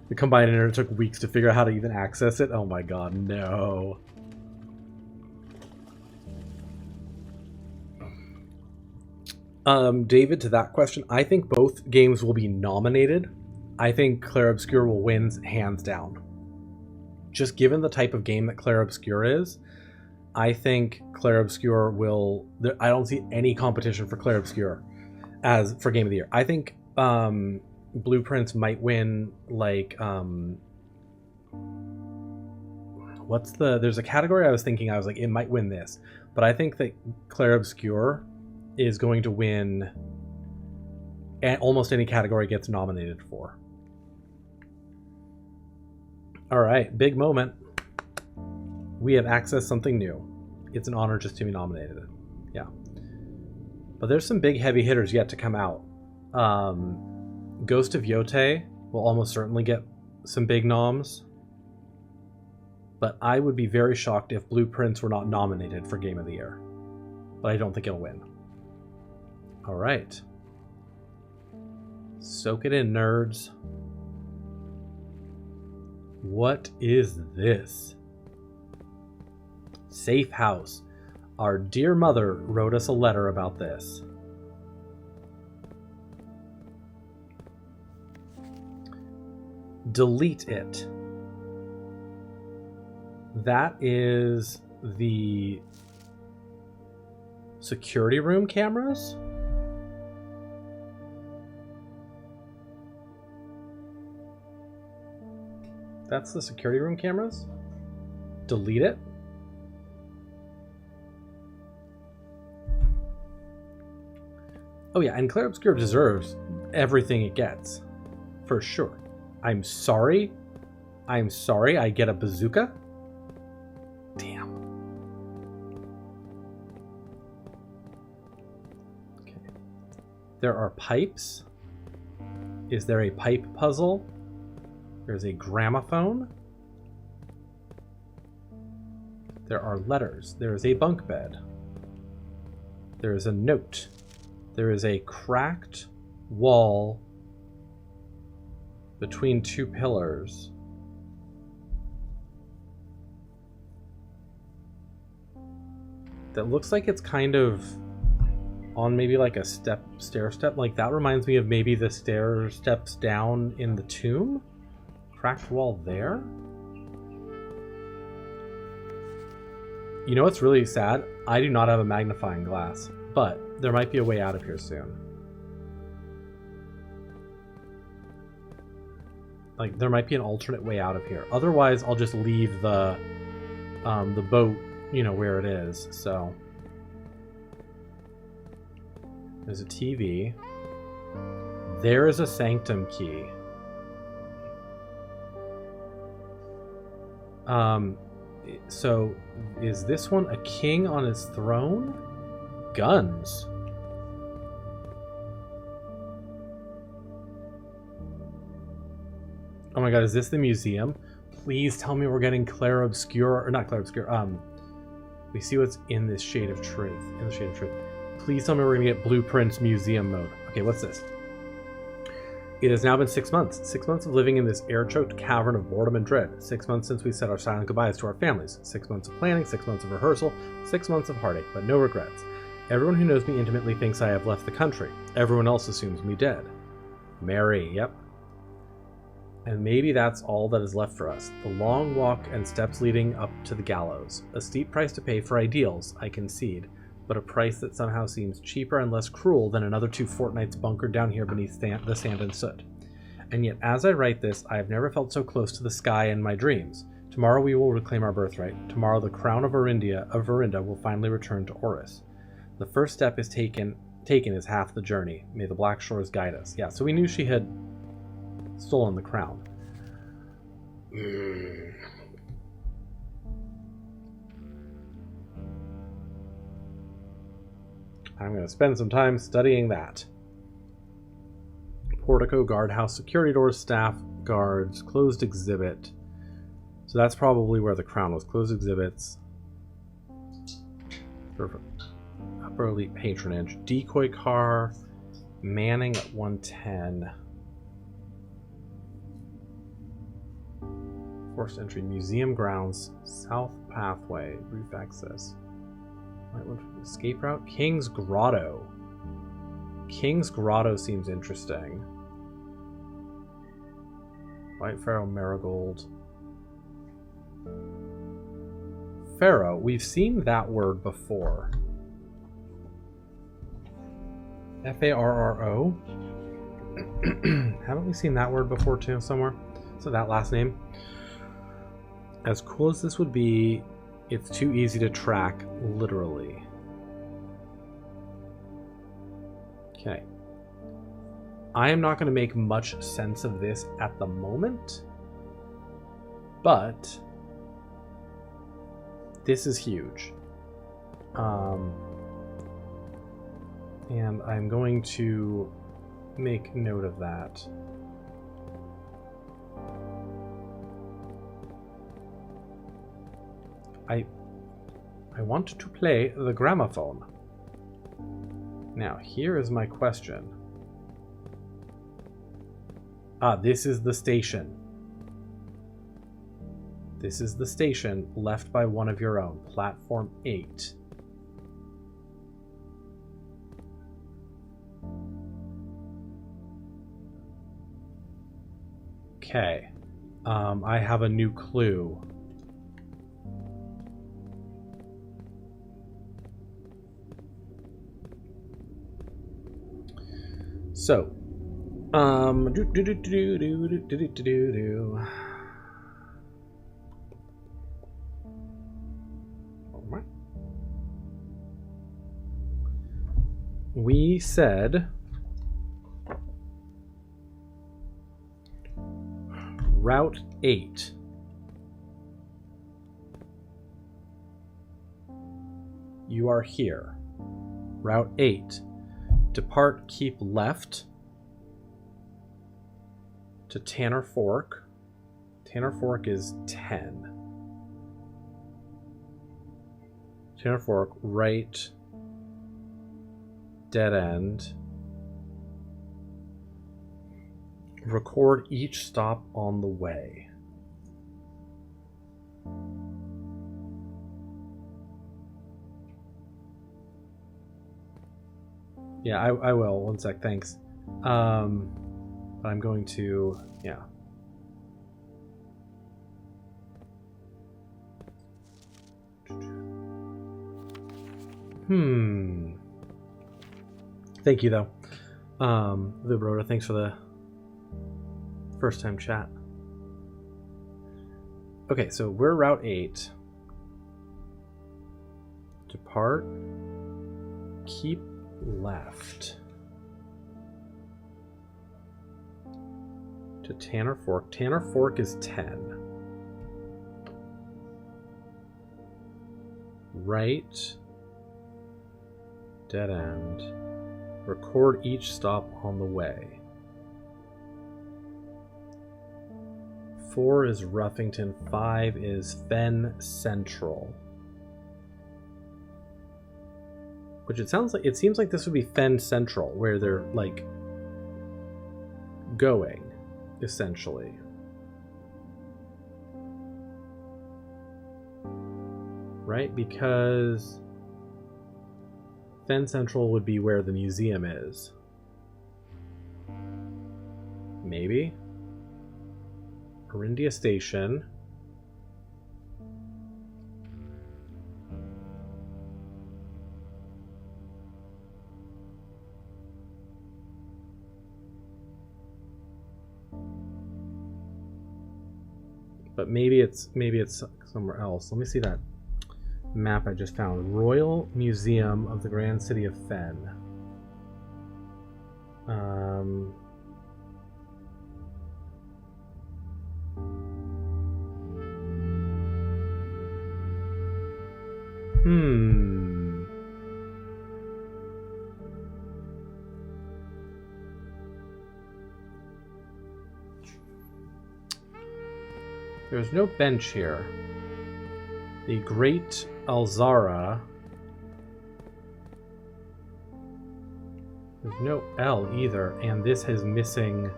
The combined internet took weeks to figure out how to even access it. Oh my god, no. David, to that question, I think both games will be nominated. I think Clair Obscur will win hands down. Just given the type of game that Clair Obscur is, I think Clair Obscur will... I don't see any competition for Clair Obscur as for Game of the Year. I think Blueprints might win, like... There's a category I was thinking, I was like, it might win this. But I think that Clair Obscur is going to win almost any category it gets nominated for. All right, big moment. We have accessed something new. It's an honor just to be nominated. Yeah. But there's some big heavy hitters yet to come out. Ghost of Yote will almost certainly get some big noms. But I would be very shocked if Blueprints were not nominated for Game of the Year. But I don't think it'll win. Alright. Soak it in, nerds. What is this? Safe House. Our dear mother wrote us a letter about this. Delete it. That is the security room cameras? That's the security room cameras? Delete it? Oh yeah, and Clair Obscur deserves everything it gets. For sure. I'm sorry I get a bazooka? Damn. Okay. There are pipes. Is there a pipe puzzle? There's a gramophone. There are letters. There is a bunk bed. There is a note. There is a cracked wall between two pillars. That looks like it's kind of on maybe like a stair step. Like that reminds me of maybe the stair steps down in the tomb. Cracked wall there. You know what's really sad? I do not have a magnifying glass, but there might be a way out of here soon. Like there might be an alternate way out of here. Otherwise, I'll just leave the boat, you know, where it is. So there's a TV. There is a sanctum key. So is this one a king on his throne? Guns. Oh my god, is this the museum? Please tell me we're getting Clair Obscur, or not Clair Obscur, we see what's in this Shade of Truth. In the Shade of Truth. Please tell me we're gonna get Blueprints museum mode. Okay, what's this? It has now been 6 months. 6 months of living in this air-choked cavern of boredom and dread. 6 months since we said our silent goodbyes to our families. 6 months of planning, 6 months of rehearsal, 6 months of heartache, but no regrets. Everyone who knows me intimately thinks I have left the country. Everyone else assumes me dead. Mary, yep. And maybe that's all that is left for us. The long walk and steps leading up to the gallows. A steep price to pay for ideals, I concede, but a price that somehow seems cheaper and less cruel than another 2 fortnights bunkered down here beneath the sand and soot. And yet, as I write this, I have never felt so close to the sky in my dreams. Tomorrow we will reclaim our birthright. Tomorrow the crown of Verinda will finally return to Oris. The first step is taken is half the journey. May the Black Shores guide us. Yeah, so we knew she had stolen the crown. I'm going to spend some time studying that. Portico, guardhouse, security doors, staff, guards, closed exhibit. So that's probably where the crown was. Closed exhibits. Upper elite patronage. Decoy car. Manning at 110. Forced entry. Museum grounds. South pathway. Roof access. Escape route. King's Grotto. King's Grotto seems interesting. White Pharaoh, Marigold. Pharaoh. We've seen that word before. F-A-R-R-O. Haven't we seen that word before too somewhere? So that last name. As cool as this would be, it's too easy to track, literally. Okay. I am not going to make much sense of this at the moment, but this is huge. And I'm going to make note of that. I want to play the gramophone. Now, here is my question. Ah, this is the station. This is the station left by one of your own, platform 8. Okay. I have a new clue. So, we said Route 8. You are here. Route 8. Depart, keep left to Tanner Fork. Tanner Fork is 10. Tanner Fork, right, dead end. Record each stop on the way. Yeah, I will. One sec, thanks. But I'm going to, yeah. Thank you, though. Vibroda, thanks for the first time chat. Okay, so we're Route 8. Depart. Keep left. To Tanner Fork. Tanner Fork is 10. Right. Dead end. Record each stop on the way. 4 is Ruffington. 5 is Fen Central. Which it seems like this would be Fen Central, where they're like going, essentially. Right? Because Fen Central would be where the museum is. Maybe. Orindia Station. But maybe it's somewhere else. Let me see that map I just found. Royal Museum of the Grand City of Fen. There's no bench here. The Great Alzara. There's no L either, and this is missing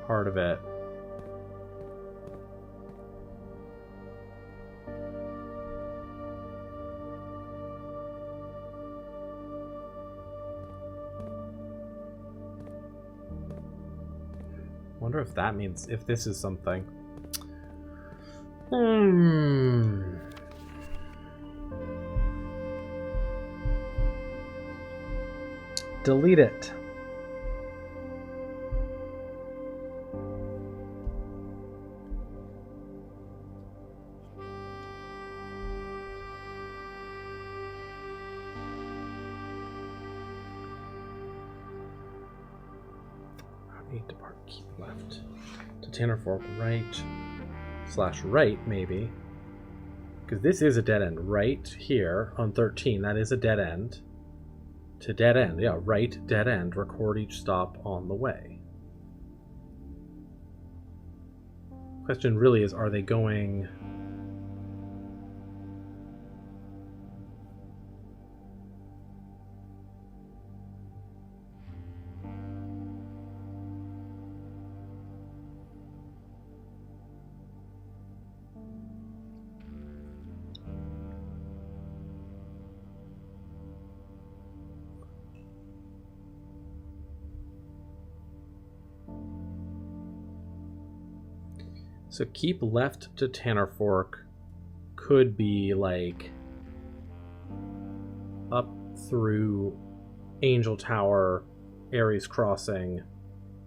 part of it. Wonder if that means, if this is something. Delete it. Depart, keep left to Tanner Fork, right / right, maybe, because this is a dead end right here on 13. That is a dead end. To dead end. Yeah, right, dead end. Record each stop on the way. Question really is, are they going... So keep left to Tanner Fork could be like up through Angel Tower, Ares Crossing,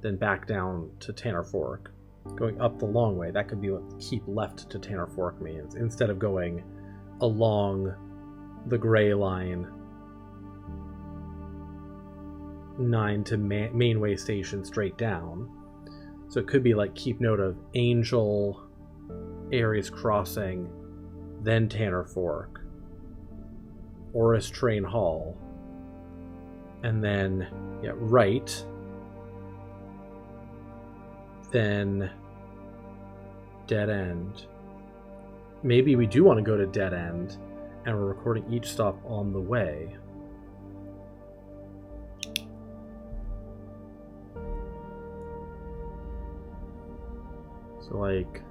then back down to Tanner Fork. Going up the long way, that could be what keep left to Tanner Fork means, instead of going along the gray line 9 to Mainway Station straight down. So it could be like keep note of Angel, Ares Crossing, then Tanner Fork, Oris Train Hall, and then right, then dead end. Maybe we do want to go to dead end, and we're recording each stop on the way. So like,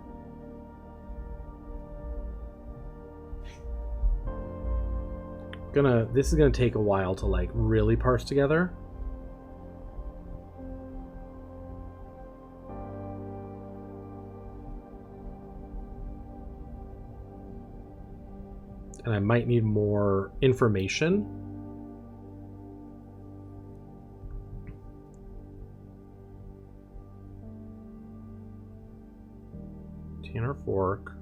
this is gonna take a while to like really parse together. And I might need more information. Tanner Fork.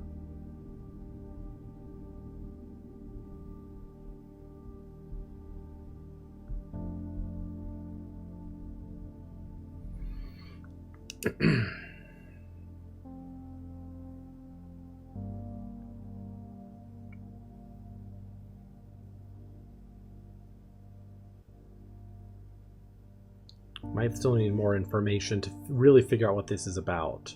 Might still need more information to really figure out what this is about.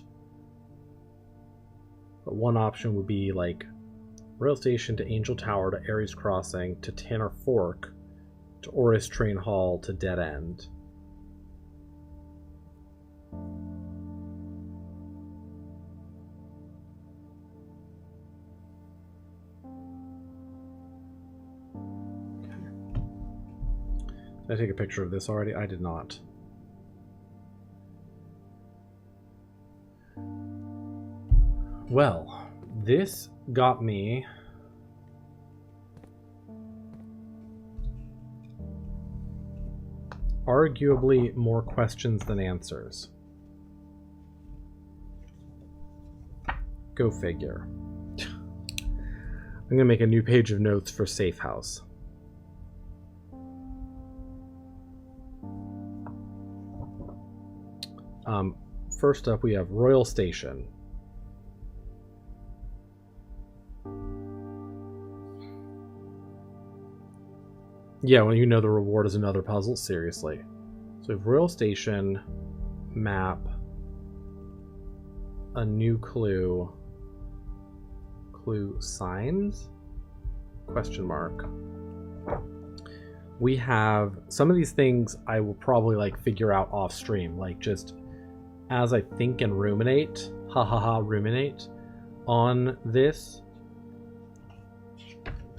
But one option would be like Rail Station to Angel Tower to Ares Crossing to Tanner Fork to Oris Train Hall to Dead End. Did I take a picture of this already? I did not. Well, this got me arguably more questions than answers. Go figure. I'm gonna make a new page of notes for Safe House. First up, we have Royal Station. Yeah, when you know the reward is another puzzle, seriously. So we have Royal Station, map, a new clue, clue signs? Question mark. We have some of these things I will probably like figure out off stream, like just as I think and ruminate, ruminate on this.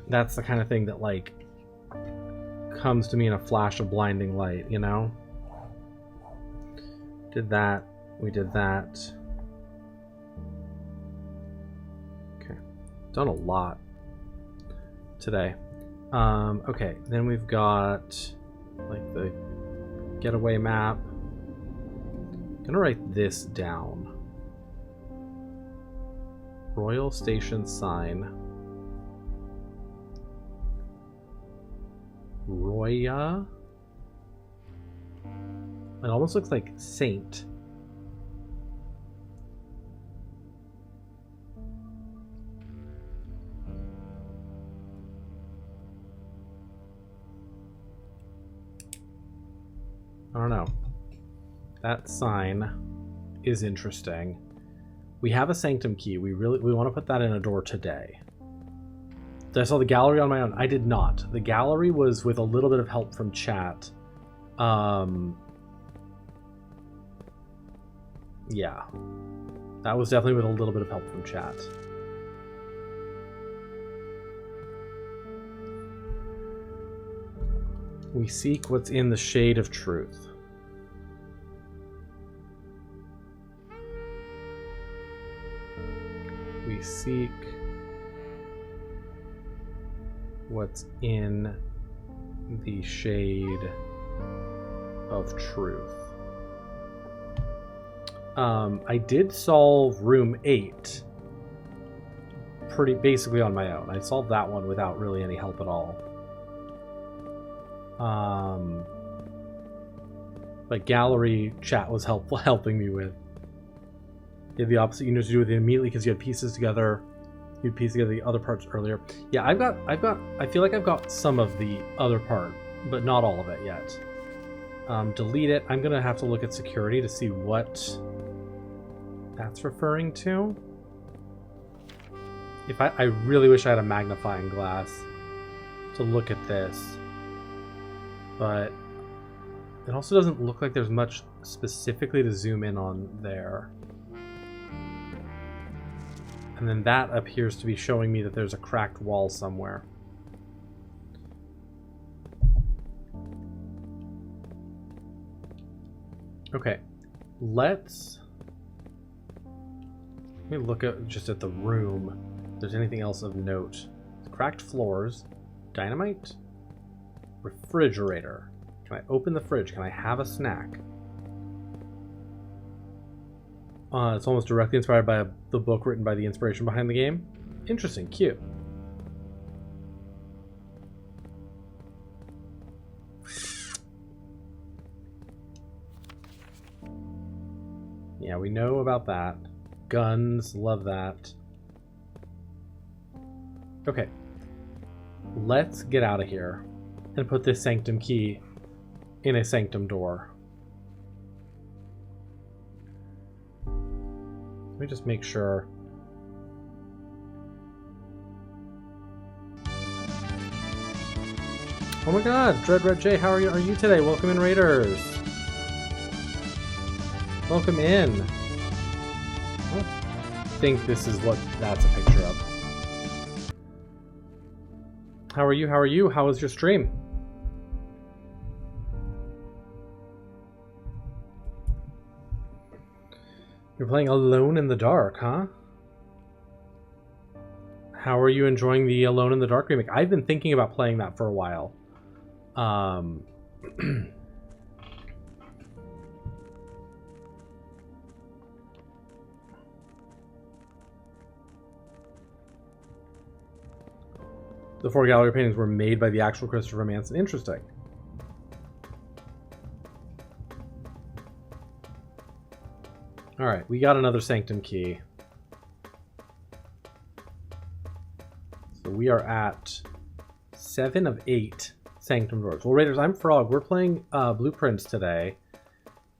That's the kind of thing that like comes to me in a flash of blinding light, you know? Did that, we did that. Okay, done a lot today. Okay, then we've got like the getaway map. I'm gonna write this down. Royal Station sign. Roya. It almost looks like Saint. I don't know. That sign is interesting. We have a sanctum key. We want to put that in a door today. Did I saw the gallery on my own? I did not. The gallery was with a little bit of help from chat. Yeah. That was definitely with a little bit of help from chat. We seek what's in the shade of truth. We seek what's in the shade of truth. I did solve room 8 pretty basically on my own. I solved that one without really any help at all. But gallery chat was helping me with. You had the opposite you need to do with it immediately because you had pieces together. You'd piece together the other parts earlier. Yeah, I feel like I've got some of the other part, but not all of it yet. Delete it. I'm gonna have to look at security to see what that's referring to. I really wish I had a magnifying glass to look at this. But it also doesn't look like there's much specifically to zoom in on there. And then that appears to be showing me that there's a cracked wall somewhere. Okay, let me look at just at the room. If there's anything else of note. Cracked floors, dynamite, refrigerator. Can I open the fridge? Can I have a snack? It's almost directly inspired by the book written by the inspiration behind the game. Interesting, cute. Yeah, we know about that. Guns, love that. Okay. Let's get out of here and put this sanctum key in a sanctum door. Let me just make sure. Oh my god, Dread Red J, how are you today? Welcome in, Raiders. Welcome in. I think this is what that's a picture of. How are you? How are you? How was your stream? You're playing Alone in the Dark, huh? How are you enjoying the Alone in the Dark remake? I've been thinking about playing that for a while. The 4 gallery paintings were made by the actual Christopher Manson. Interesting. Alright, we got another sanctum key. So we are at 7 of 8 sanctum doors. Well, Raiders, I'm Frog. We're playing Blueprints today.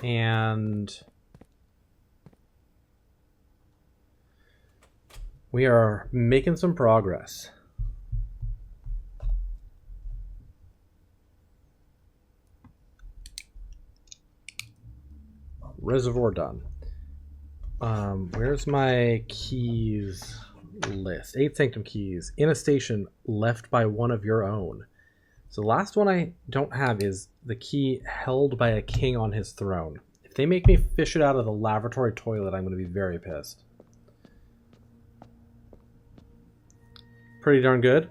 And we are making some progress. Reservoir done. Where's my keys list? 8 sanctum keys in a station left by one of your own. So the last one I don't have is the key held by a king on his throne. If they make me fish it out of the lavatory toilet, I'm going to be very pissed. Pretty darn good.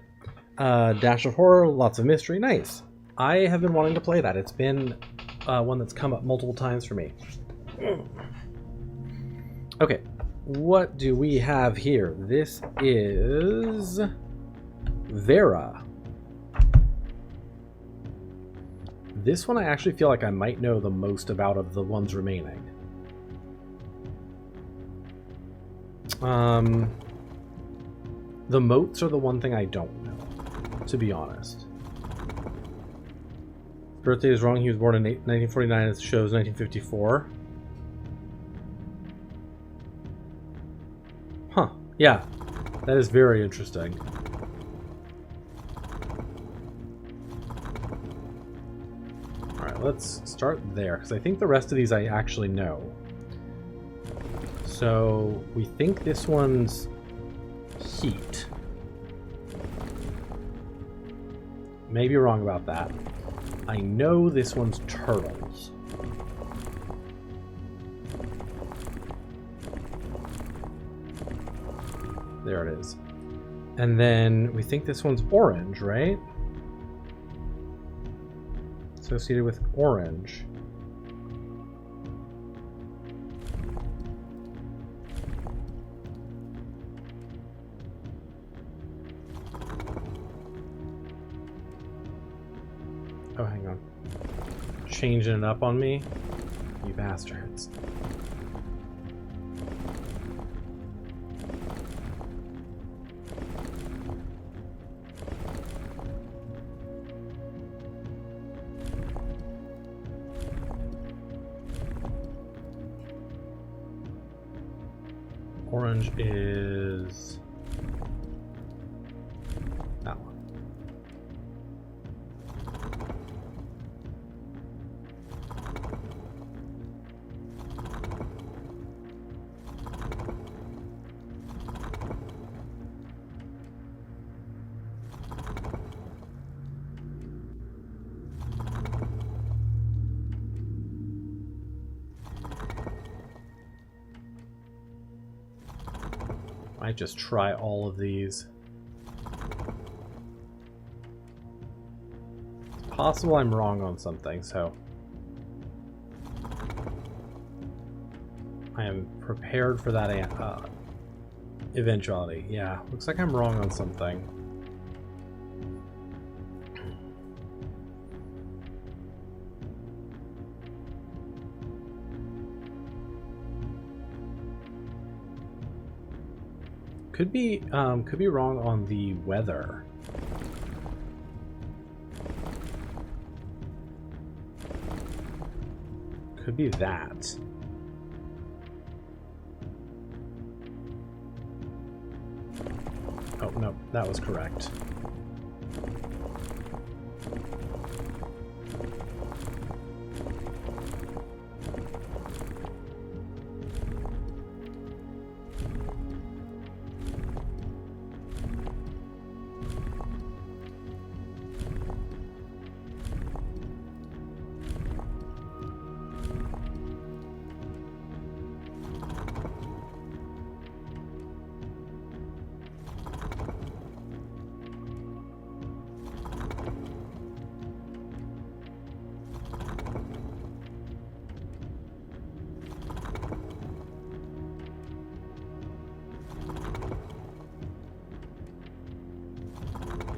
Dash of horror, lots of mystery, nice. I have been wanting to play that. It's been one that's come up multiple times for me. Okay, what do we have here? This is Vera. This one I actually feel like I might know the most about of the ones remaining. The moats are the one thing I don't know, to be honest. Birthday is wrong. He was born in 1949. It shows 1954. Huh. Yeah. That is very interesting. Alright, let's start there, because I think the rest of these I actually know. So, we think this one's heat. Maybe wrong about that. I know this one's turtles. There it is. And then we think this one's orange, right? Associated with orange. Oh, hang on. Changing it up on me? You bastards. Orange is that one. I just try all of these. It's possible I'm wrong on something, so I am prepared for that eventuality. Yeah, looks like I'm wrong on something. Could be wrong on the weather. Could be that. Oh, no, that was correct.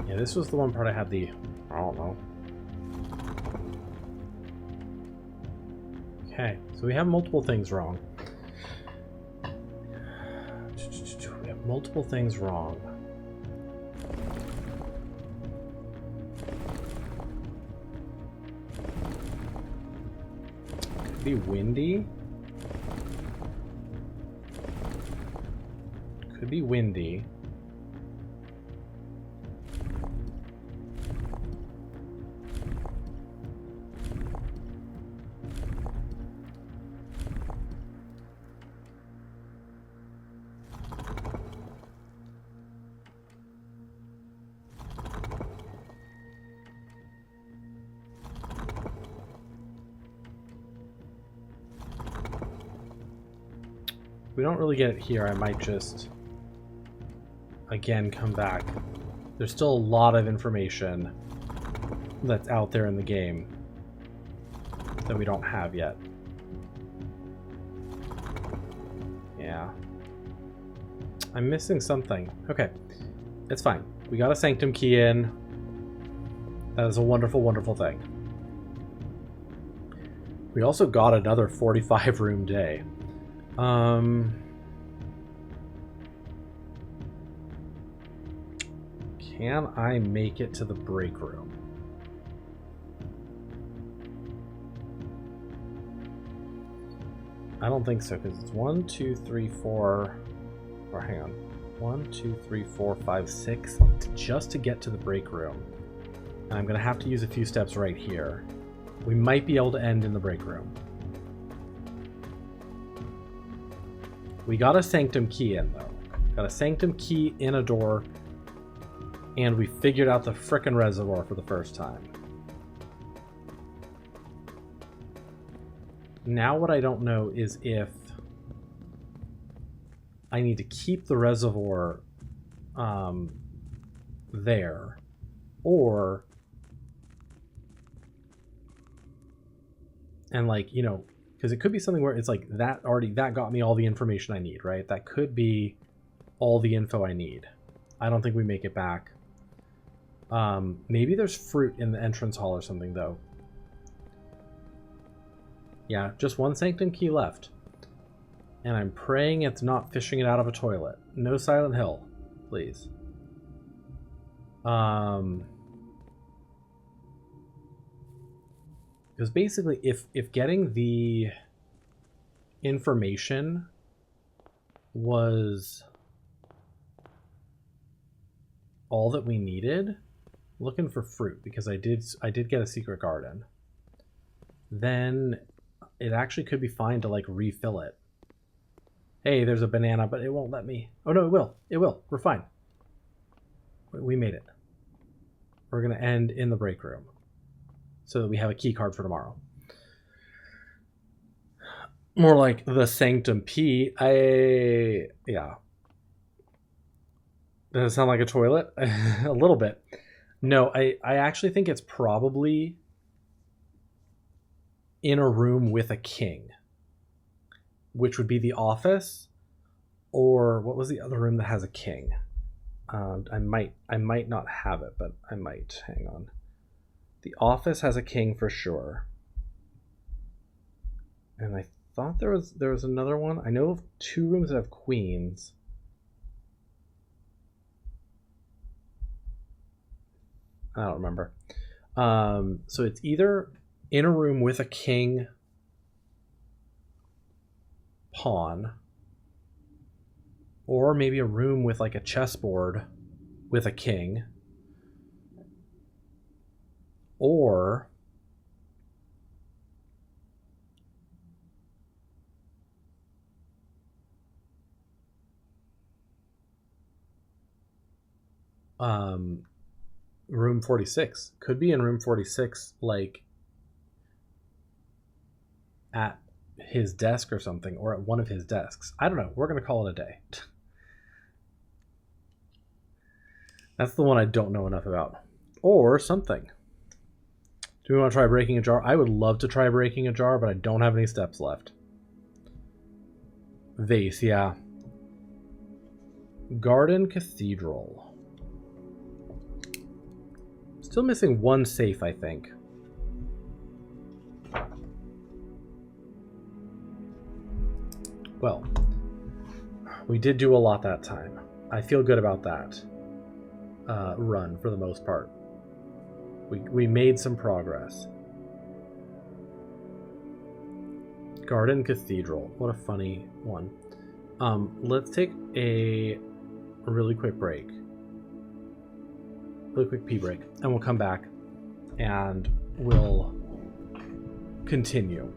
Yeah, this was the one part I had the, I don't know. Okay, so we have multiple things wrong. We have multiple things wrong. Could be windy. Could be windy. If we don't really get it here, I might just again come back. There's still a lot of information that's out there in the game that we don't have yet. Yeah. I'm missing something. Okay. It's fine. We got a Sanctum key in. That is a wonderful, wonderful thing. We also got another 45 room day. Can I make it to the break room? I don't think so, because it's 1, 2, 3, 4... Or hang on. 1, 2, 3, 4, 5, 6, just to get to the break room. And I'm going to have to use a few steps right here. We might be able to end in the break room. We got a sanctum key in, though. Got a sanctum key in a door, and we figured out the frickin' reservoir for the first time. Now what I don't know is if I need to keep the reservoir there, or, and like, you know, because it could be something where it's like that got me all the information I need, right? That could be all the info I need. I don't think we make it back. Maybe there's fruit in the entrance hall or something, though. Yeah, just one sanctum key left. And I'm praying it's not fishing it out of a toilet. No Silent Hill, please. Because basically, if getting the information was all that we needed, looking for fruit, because I did get a secret garden, then it actually could be fine to like refill it. Hey, there's a banana, but it won't let me. Oh no, it will. It will. We're fine. We made it. We're going to end in the break room so that we have a key card for tomorrow. More like the Sanctum P. Yeah. Does it sound like a toilet? A little bit. No, I actually think it's probably in a room with a king, which would be the office, or what was the other room that has a king? I might not have it, but I might. Hang on. The office has a king for sure. And I thought there was another one. I know of 2 rooms that have queens. I don't remember. So it's either in a room with a king pawn, or maybe a room with like a chessboard with a king, or room 46. Could be in room 46, like at his desk or something, or at one of his desks. I don't know. We're going to call it a day. That's the one I don't know enough about. Or something. Do we want to try breaking a jar? I would love to try breaking a jar, but I don't have any steps left. Vase, yeah. Garden Cathedral. Still missing one safe, I think. Well, we did do a lot that time. I feel good about that run for the most part. We made some progress. Garden Cathedral. What a funny one. Let's take a really quick break. Really quick pee break. And we'll come back and we'll continue.